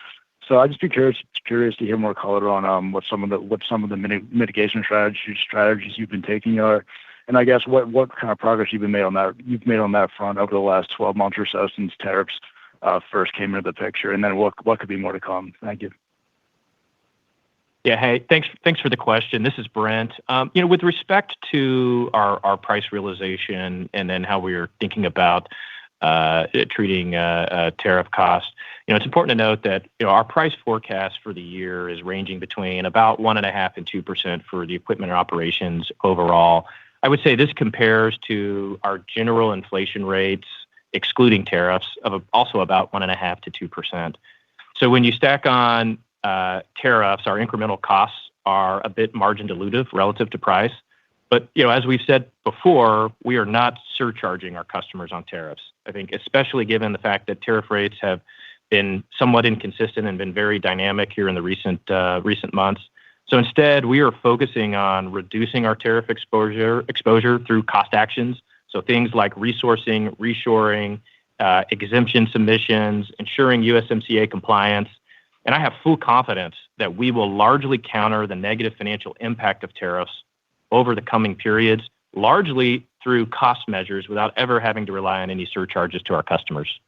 S7: So I'd just be curious to hear more color on what some of the mitigation strategies you've been taking are, and I guess what kind of progress you've made on that front over the last 12 months or so since tariffs first came into the picture, and then what could be more to come. Thank you.
S4: Yeah, hey, thanks for the question. This is Brent. With respect to our price realization and then how we are thinking about treating tariff costs. It's important to note that our price forecast for the year is ranging between about 1.5% and 2% for the equipment and operations overall. I would say this compares to our general inflation rates, excluding tariffs, of also about 1.5% to 2%. So when you stack on tariffs, our incremental costs are a bit margin dilutive relative to price. But as we've said before, we are not surcharging our customers on tariffs. I think especially given the fact that tariff rates have been somewhat inconsistent and been very dynamic here in the recent months. So instead, we are focusing on reducing our tariff exposure through cost actions. So things like resourcing, reshoring, exemption submissions, ensuring USMCA compliance. And I have full confidence that we will largely counter the negative financial impact of tariffs over the coming periods, largely through cost measures without ever having to rely on any surcharges to our customers.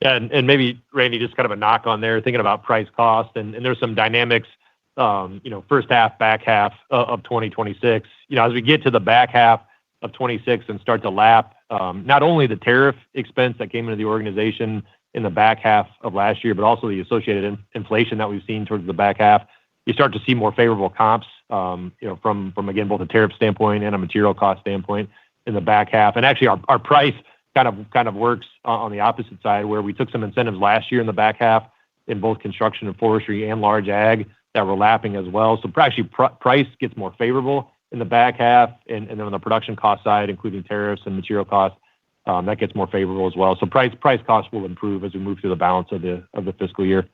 S2: Yeah, and maybe, Randy, just kind of a knock on there, thinking about price cost, and there's some dynamics, first half, back half of 2026. As we get to the back half of 26 and start to lap, not only the tariff expense that came into the organization in the back half of last year, but also the associated inflation that we've seen towards the back half, you start to see more favorable comps, from again, both a tariff standpoint and a material cost standpoint in the back half. And actually our price kind of works on the opposite side, where we took some incentives last year in the back half in both construction and forestry and large ag that were lapping as well. So actually price gets more favorable in the back half, and then on the production cost side, including tariffs and material costs, that gets more favorable as well. So price costs will improve as we move through the balance of the fiscal year.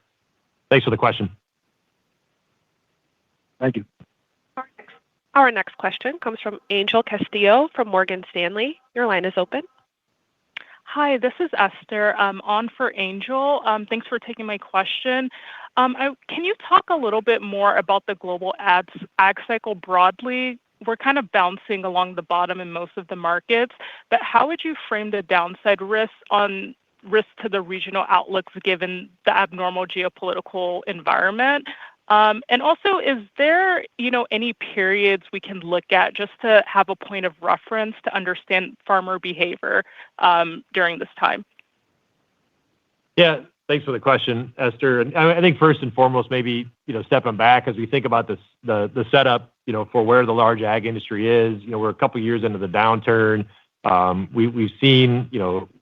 S2: Thanks for the question.
S7: Thank you.
S1: Our next question comes from Angel Castillo from Morgan Stanley. Your line is open.
S8: Hi, this is Esther. I'm on for Angel. Thanks for taking my question. Can you talk a little bit more about the global ag cycle broadly? We're kind of bouncing along the bottom in most of the markets, but how would you frame the downside risk to the regional outlooks given the abnormal geopolitical environment? And also, is there, any periods we can look at just to have a point of reference to understand farmer behavior during this time?
S2: Yeah, thanks for the question, Esther. And I think first and foremost, maybe, stepping back as we think about this, the setup, for where the large ag industry is. We're a couple of years into the downturn. We've seen,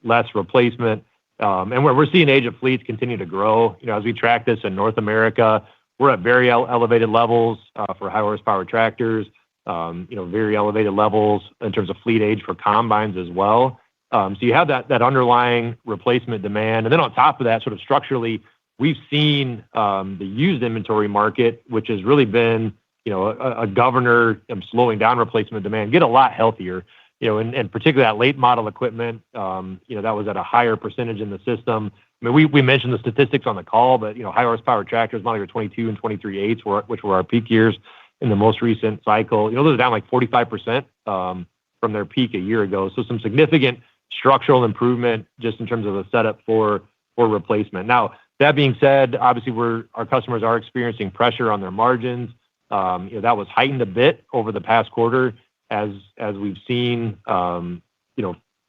S2: less replacement, and we're seeing age of fleets continue to grow. As we track this in North America, we're at very elevated levels for high horsepower tractors, very elevated levels in terms of fleet age for combines as well. So you have that underlying replacement demand. And then on top of that, sort of structurally, we've seen the used inventory market, which has really been, a governor of slowing down replacement demand, get a lot healthier, and particularly that late model equipment, that was at a higher percentage in the system. I mean, we mentioned the statistics on the call, but high horsepower tractors, model year 22 and 23/8, which were our peak years in the most recent cycle. Those are down like 45% from their peak a year ago. So some significant structural improvement just in terms of the setup for replacement. Now, that being said, obviously our customers are experiencing pressure on their margins. That was heightened a bit over the past quarter as we've seen,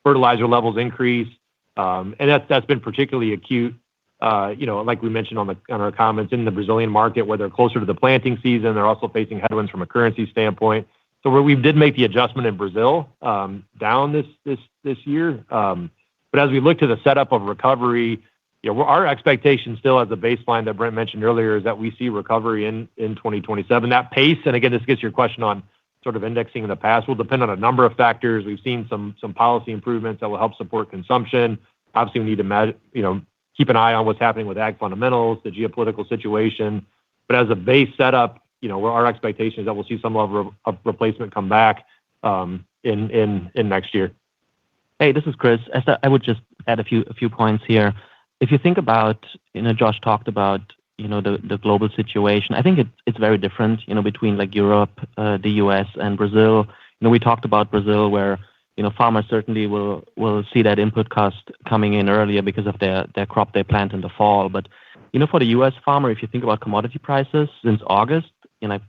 S2: fertilizer levels increase. And that's been particularly acute, like we mentioned on our comments in the Brazilian market, where they're closer to the planting season. They're also facing headwinds from a currency standpoint. So we did make the adjustment in Brazil down this year. But as we look to the setup of recovery, our expectation still as a baseline that Brent mentioned earlier is that we see recovery in 2027. That pace, and again, this gets your question on sort of indexing in the past, will depend on a number of factors. We've seen some policy improvements that will help support consumption. Obviously, we need to keep an eye on what's happening with ag fundamentals, the geopolitical situation. But as a base setup, our expectation is that we'll see some level of replacement come back in next year.
S3: Hey, this is Chris. Esther, I would just add a few points here. If you think about, Josh talked about, the global situation. I think it's very different, between like Europe, the US and Brazil. We talked about Brazil where, farmers certainly will see that input cost coming in earlier because of their crop they plant in the fall. But, for the US farmer, if you think about commodity prices since August,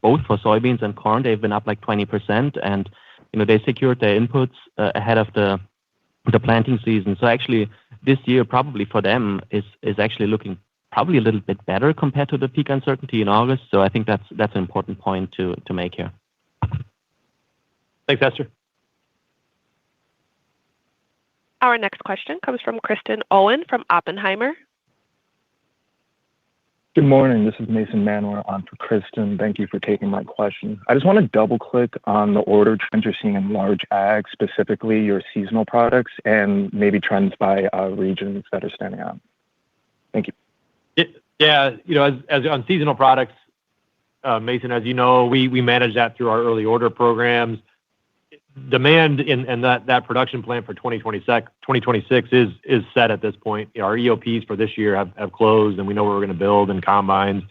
S3: both for soybeans and corn, they've been up like 20%, and, they secured their inputs ahead of the planting season. So actually, this year probably for them is actually looking probably a little bit better compared to the peak uncertainty in August. So I think that's an important point to make here.
S2: Thanks, Esther.
S1: Our next question comes from Kristen Owen from Oppenheimer.
S9: Good morning. This is Mason Manor on for Kristen. Thank you for taking my question. I just want to double click on the order trends you're seeing in large ag, specifically your seasonal products, and maybe trends by regions that are standing out. Thank you.
S2: Yeah, as on seasonal products, Mason, as you know, we manage that through our early order programs. Demand in that production plan for 2026 is set at this point. Our EOPs for this year have closed, and we know where we're going to build in combines,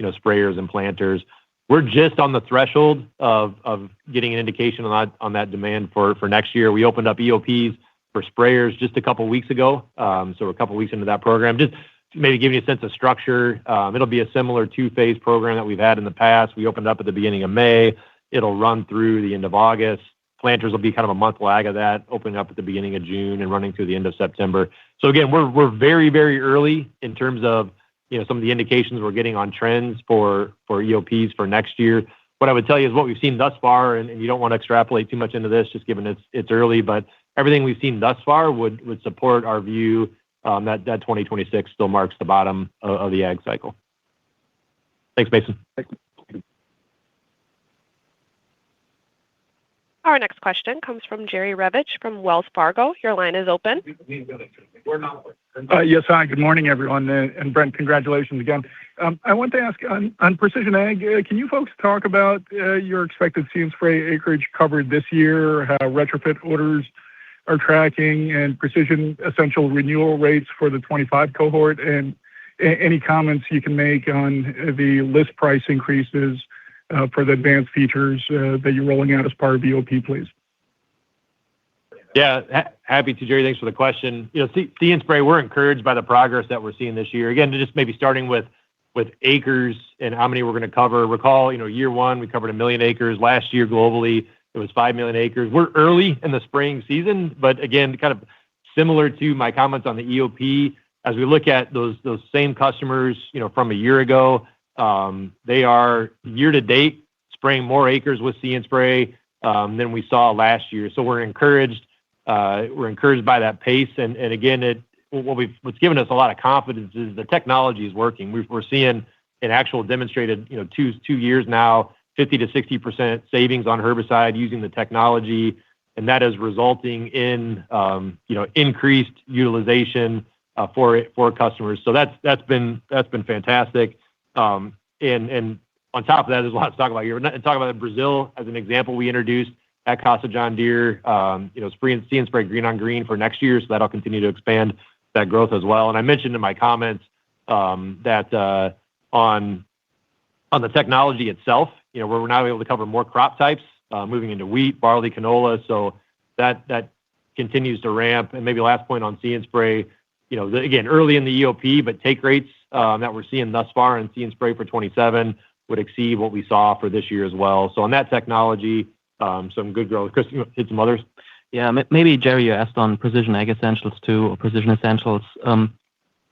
S2: sprayers and planters. We're just on the threshold of getting an indication on that demand for next year. We opened up EOPs for sprayers just a couple weeks ago, so we're a couple weeks into that program. Just to maybe give you a sense of structure, it'll be a similar two-phase program that we've had in the past. We opened up at the beginning of May. It'll run through the end of August. Planters will be kind of a month lag of that, opening up at the beginning of June and running through the end of September. So again, we're very, very early in terms of some of the indications we're getting on trends for EOPs for next year. What I would tell you is what we've seen thus far, and you don't want to extrapolate too much into this, just given it's early, but everything we've seen thus far would support our view that 2026 still marks the bottom of the ag cycle. Thanks, Mason.
S1: Our next question comes from Jerry Revich from Wells Fargo. Your line is open.
S10: Yes, hi. Good morning, everyone. And Brent, congratulations again. I want to ask on Precision Ag, can you folks talk about your expected See & Spray acreage covered this year, how retrofit orders are tracking, and Precision Essentials renewal rates for the 25 cohort, and any comments you can make on the list price increases for the advanced features that you're rolling out as part of EOP, please?
S2: Yeah, happy to, Jerry. Thanks for the question. See & Spray, we're encouraged by the progress that we're seeing this year. Again, just maybe starting with acres and how many we're going to cover. Recall, year one, we covered 1 million acres. Last year, globally, it was 5 million acres. We're early in the spraying season, but again, kind of similar to my comments on the EOP, as we look at those same customers, from a year ago, they are year to date spraying more acres with See & Spray than we saw last year. So we're encouraged. We're encouraged by that pace, and again, what's given us a lot of confidence is the technology is working. We're seeing an actual demonstrated, 2 years now, 50 to 60% savings on herbicide using the technology, and that is resulting in increased utilization for customers. So that's been fantastic. And on top of that, there's a lot to talk about here. Talk about Brazil as an example. We introduced at Casa John Deere, See & Spray green on green for next year, so that'll continue to expand that growth as well. And I mentioned in my comments that on the technology itself, we're now able to cover more crop types, moving into wheat, barley, canola. So that continues to ramp. And maybe last point on See & Spray, again, early in the EOP, but take rates that we're seeing thus far in See & Spray for 27 would exceed what we saw for this year as well. So on that technology, some good growth. Chris, you hit some others?
S3: Yeah, maybe Jerry, you asked on Precision Ag Essentials too, or Precision Essentials.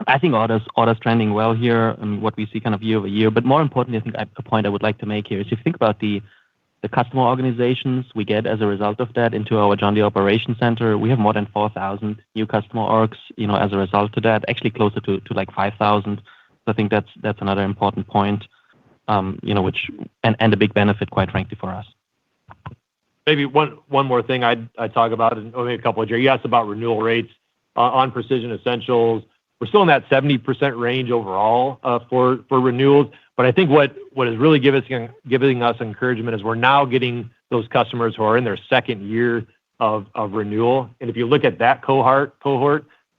S3: I think orders trending well here, and what we see kind of year over year. But more importantly, I think a point I would like to make here is if you think about the customer organizations we get as a result of that into our John Deere Operations Center, we have more than 4,000 new customer orgs, as a result of that, actually closer to like 5,000. So I think that's another important point, which and a big benefit, quite frankly, for us.
S2: Maybe one more thing I'd talk about, and only a couple of, Jerry, you asked about renewal rates on Precision Essentials. We're still in that 70% range overall for renewals. But I think what is really giving us encouragement is we're now getting those customers who are in their second year of renewal. And if you look at that cohort,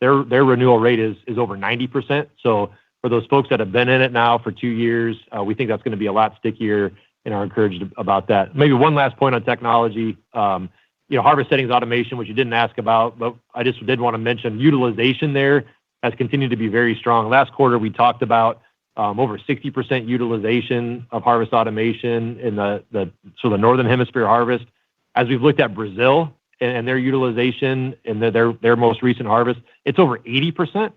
S2: their renewal rate is over 90%. So for those folks that have been in it now for 2 years, we think that's going to be a lot stickier, and are encouraged about that. Maybe one last point on technology. Harvest settings automation, which you didn't ask about, but I just did want to mention utilization there has continued to be very strong. Last quarter, we talked about over 60% utilization of harvest automation in the northern hemisphere harvest. As we've looked at Brazil and their utilization and their most recent harvest, it's over 80%.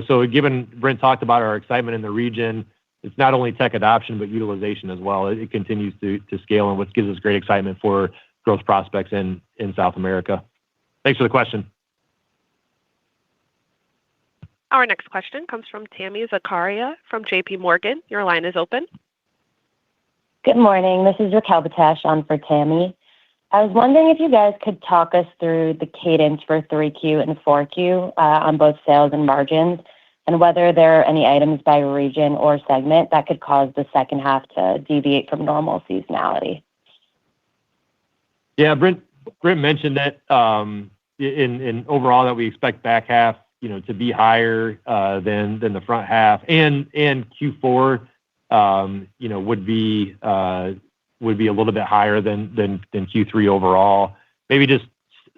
S2: So given Brent talked about our excitement in the region, it's not only tech adoption, but utilization as well. It continues to scale, and what gives us great excitement for growth prospects in South America. Thanks for the question.
S1: Our next question comes from Tami Zakaria from JPMorgan. Your line is open.
S11: Good morning. This is Raquel Batash on for Tami. I was wondering if you guys could talk us through the cadence for 3Q and 4Q on both sales and margins, and whether there are any items by region or segment that could cause the second half to deviate from normal seasonality.
S2: Yeah, Brent mentioned that in overall that we expect back half to be higher than the front half, and Q4 would be a little bit higher than Q3 overall. Maybe just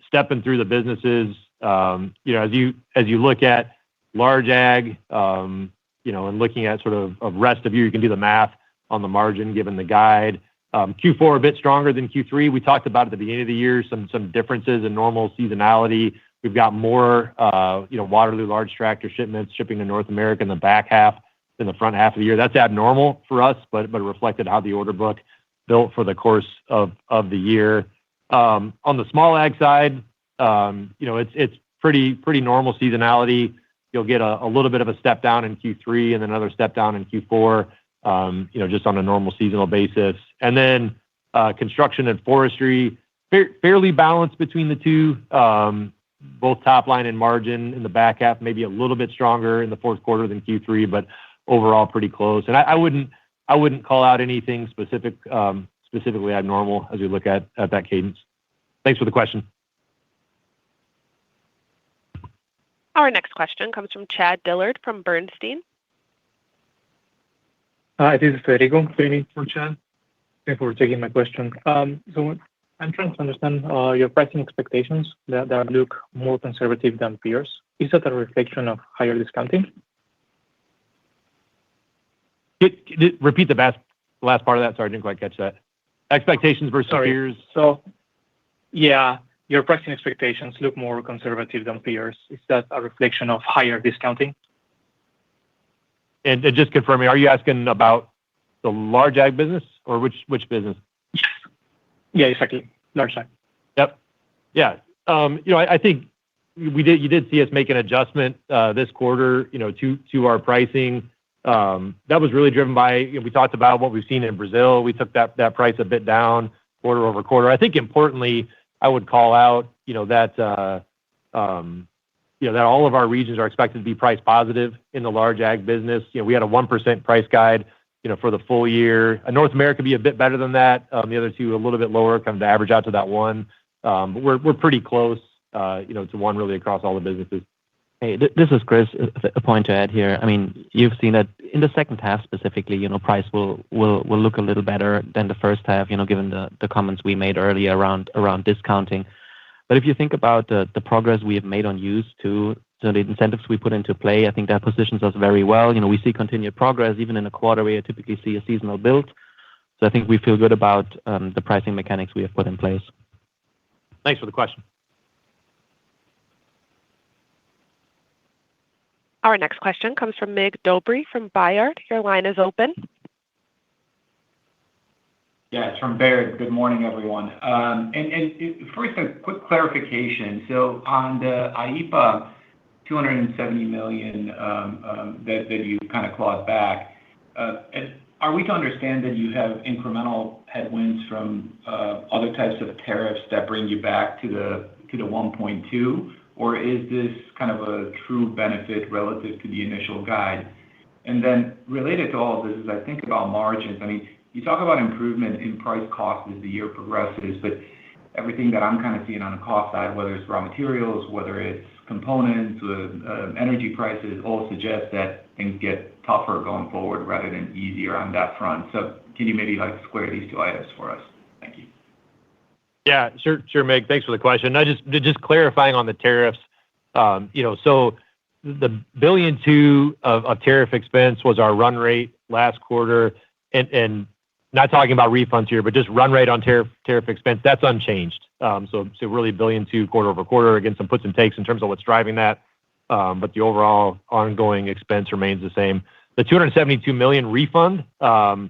S2: stepping through the businesses, as you look at large ag, and looking at sort of rest of year, you can do the math on the margin given the guide. Q4 a bit stronger than Q3. We talked about at the beginning of the year some differences in normal seasonality. We've got more Waterloo large tractor shipments shipping to North America in the back half than the front half of the year. That's abnormal for us, but it reflected how the order book built for the course of the year. On the small ag side, it's pretty normal seasonality. You'll get a little bit of a step down in Q3 and then another step down in Q4, just on a normal seasonal basis. And then construction and forestry, fairly balanced between the two, both top line and margin in the back half, maybe a little bit stronger in the fourth quarter than Q3, but overall pretty close. And I wouldn't call out anything specifically abnormal as we look at that cadence. Thanks for the question.
S1: Our next question comes from Chad Dillard from Bernstein.
S12: Hi, this is Federico filling for Chad. Thanks for taking my question. So I'm trying to understand your pricing expectations that look more conservative than peers. Is that a reflection of higher discounting?
S2: Repeat the last part of that. Sorry, I didn't quite catch that. Expectations versus peers?
S12: So, yeah, your pricing expectations look more conservative than peers. Is that a reflection of higher discounting?
S2: And just confirming, are you asking about the large ag business or which business?
S12: Yes. Yeah, exactly. Large ag.
S2: Yep. Yeah. I think you did see us make an adjustment this quarter, to our pricing. That was really driven by, we talked about what we've seen in Brazil. We took that price a bit down quarter-over-quarter. I think importantly, I would call out, that all of our regions are expected to be price positive in the large ag business. We had a 1% price guide, for the full year. North America be a bit better than that. The other two a little bit lower, kind of to average out to that one. But we're pretty close, to one really across all the businesses.
S3: Hey, this is Chris. A point to add here. I mean, you've seen that in the second half specifically, price will look a little better than the first half, given the comments we made earlier around discounting. But if you think about the progress we have made on used to the incentives we put into play, I think that positions us very well. We see continued progress even in a quarter where you typically see a seasonal build. So I think we feel good about the pricing mechanics we have put in place.
S2: Thanks for the question.
S1: Our next question comes from Mig Dobre from Baird. Your line is open.
S13: Yeah, it's from Baird. Good morning, everyone. And first, a quick clarification. So on the IEPA $270 million that you kind of clawed back, are we to understand that you have incremental headwinds from other types of tariffs that bring you back to the 1.2? Or is this kind of a true benefit relative to the initial guide? And then related to all of this, as I think about margins, I mean, you talk about improvement in price cost as the year progresses, but everything that I'm kind of seeing on the cost side, whether it's raw materials, whether it's components, energy prices, all suggest that things get tougher going forward rather than easier on that front. So can you maybe square these two items for us? Thank you.
S2: Yeah, sure, Meg. Thanks for the question. Just clarifying on the tariffs. So the $1.2 billion of tariff expense was our run rate last quarter, and not talking about refunds here, but just run rate on tariff expense, that's unchanged. So really $1.2 billion quarter-over-quarter, again, some puts and takes in terms of what's driving that. But the overall ongoing expense remains the same. The $272 million refund was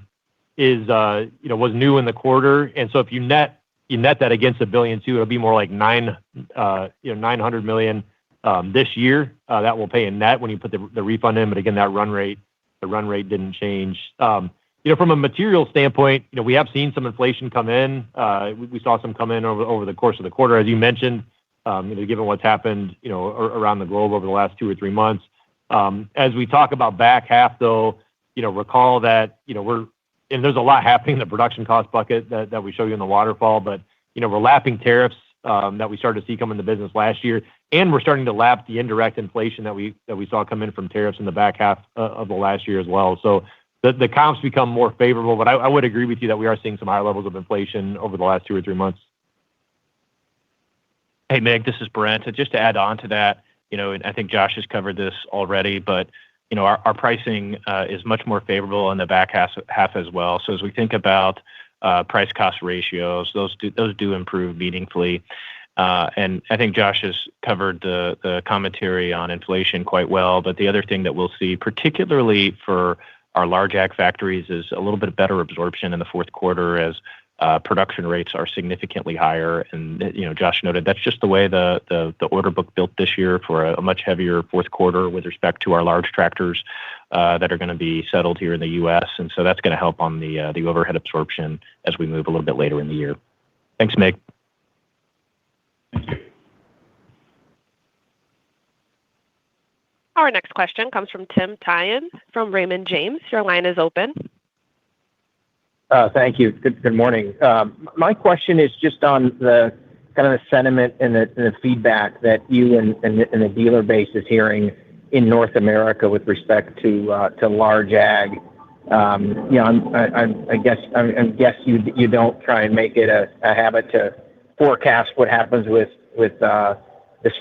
S2: new in the quarter. And so if you net that against $1.2 billion, it'll be more like $900 million this year. That will pay in net when you put the refund in. But again, the run rate didn't change. From a material standpoint, we have seen some inflation come in. We saw some come in over the course of the quarter, as you mentioned, given what's happened, around the globe over the last 2 or 3 months. As we talk about back half, though, recall that, and there's a lot happening in the production cost bucket that we show you in the waterfall, but, we're lapping tariffs that we started to see come into business last year, and we're starting to lap the indirect inflation that we saw come in from tariffs in the back half of the last year as well. So the comps become more favorable, but I would agree with you that we are seeing some higher levels of inflation over the last 2 or 3 months.
S4: Hey, Mig, this is Brent. Just to add on to that, and I think Josh has covered this already, but our pricing is much more favorable in the back half as well. So as we think about price cost ratios, those do improve meaningfully. And I think Josh has covered the commentary on inflation quite well. But the other thing that we'll see, particularly for our large ag factories, is a little bit better absorption in the fourth quarter as production rates are significantly higher. And Josh noted that's just the way the order book built this year for a much heavier fourth quarter with respect to our large tractors that are going to be settled here in the U.S. And so that's going to help on the overhead absorption as we move a little bit later in the year. Thanks, Mig.
S13: Thank you.
S1: Our next question comes from Tim Thein from Raymond James. Your line is open.
S14: Thank you. Good morning. My question is just on the kind of the sentiment and the feedback that you and the dealer base is hearing in North America with respect to large ag. I guess you don't try and make it a habit to forecast what happens with the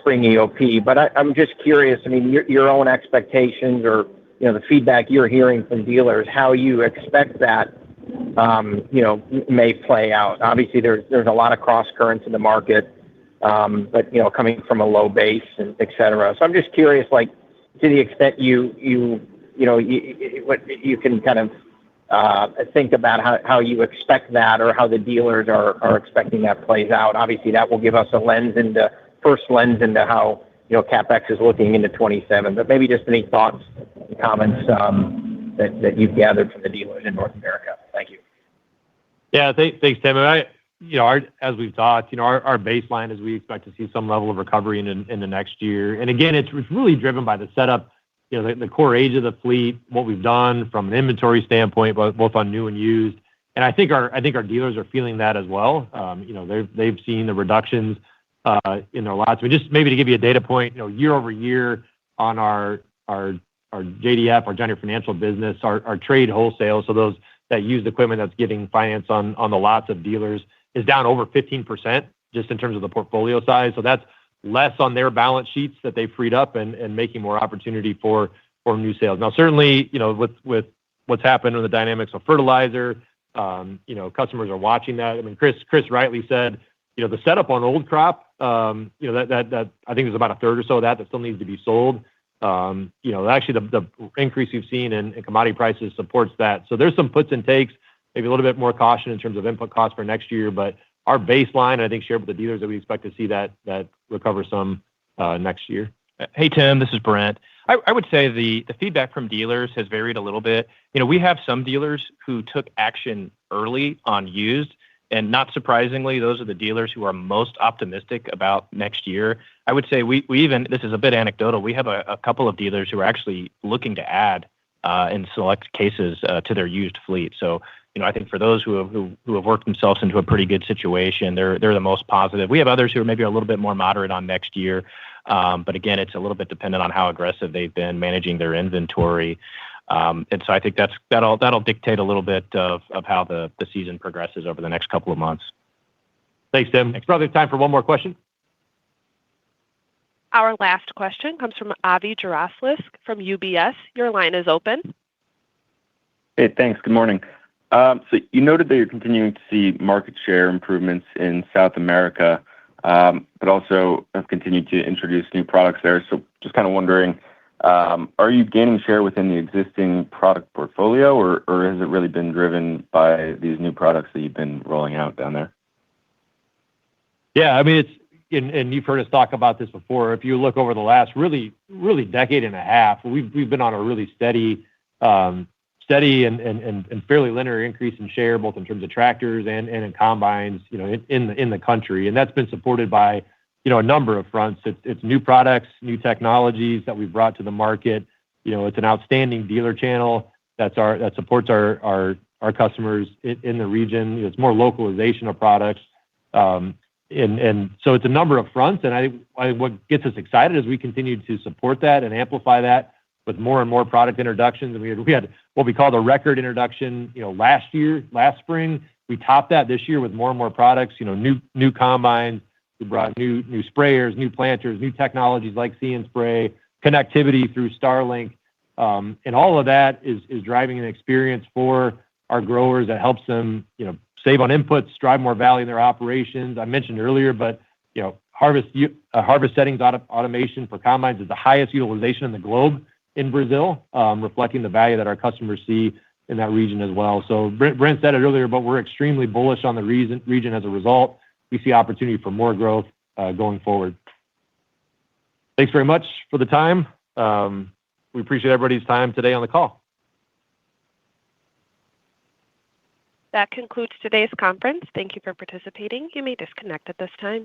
S14: spring EOP, but I'm just curious. I mean, your own expectations or the feedback you're hearing from dealers, how you expect that may play out. Obviously, there's a lot of cross currents in the market, but coming from a low base and et cetera. So I'm just curious, like, to the extent what you can kind of think about how you expect that or how the dealers are expecting that plays out. Obviously, that will give us a first lens into how CapEx is looking into 27. But maybe just any thoughts and comments that you've gathered from the dealers in North America. Thank you.
S2: Yeah, thanks, Tim. As we've talked, our baseline is we expect to see some level of recovery in the next year. And again, it's really driven by the setup, the core age of the fleet, what we've done from an inventory standpoint, both on new and used. And I think our dealers are feeling that as well. They've seen the reductions in their lots. I mean, just maybe to give you a data point, year over year on our JDF, our John Deere Financial business, our trade wholesale, so that used equipment that's getting finance on the lots of dealers, is down over 15% just in terms of the portfolio size. So that's less on their balance sheets that they've freed up and making more opportunity for new sales. Now, certainly, with what's happened in the dynamics of fertilizer, customers are watching that. I mean, Chris rightly said, the setup on old crop, that I think there's about a third or so of that still needs to be sold. Actually, the increase you've seen in commodity prices supports that. So there's some puts and takes, maybe a little bit more caution in terms of input costs for next year. But our baseline, I think, shared with the dealers that we expect to see that recover some next year.
S4: Hey, Tim, this is Brent. I would say the feedback from dealers has varied a little bit. We have some dealers who took action early on used. And not surprisingly, those are the dealers who are most optimistic about next year. I would say we even, this is a bit anecdotal, we have a couple of dealers who are actually looking to add, in select cases, to their used fleet. So, I think for those who have worked themselves into a pretty good situation, they're the most positive. We have others who are maybe a little bit more moderate on next year. But again, it's a little bit dependent on how aggressive they've been managing their inventory. And so I think that'll dictate a little bit of how the season progresses over the next couple of months.
S2: Thanks, Tim. It's probably time for one more question.
S1: Our last question comes from Avi Jaroslawicz from UBS. Your line is open.
S15: Hey, thanks. Good morning. So you noted that you're continuing to see market share improvements in South America, but also have continued to introduce new products there. So just kind of wondering, are you gaining share within the existing product portfolio, or has it really been driven by these new products that you've been rolling out down there?
S2: Yeah, I mean, and you've heard us talk about this before. If you look over the last really decade and a half, we've been on a really steady and fairly linear increase in share, both in terms of tractors and in combines, in the country. And that's been supported by, a number of fronts. It's new products, new technologies that we've brought to the market. It's an outstanding dealer channel that supports our customers in the region. It's more localization of products. And so it's a number of fronts. And I think what gets us excited is we continue to support that and amplify that with more and more product introductions. And we had what we call the record introduction, last spring. We topped that this year with more and more products, new combines. We brought new sprayers, new planters, new technologies like See & Spray, connectivity through Starlink. And all of that is driving an experience for our growers that helps them, save on inputs, drive more value in their operations. I mentioned earlier, but harvest settings automation for combines is the highest utilization in the globe in Brazil, reflecting the value that our customers see in that region as well. So Brent said it earlier, but we're extremely bullish on the region as a result. We see opportunity for more growth going forward. Thanks very much for the time. We appreciate everybody's time today on the call.
S1: That concludes today's conference. Thank you for participating. You may disconnect at this time.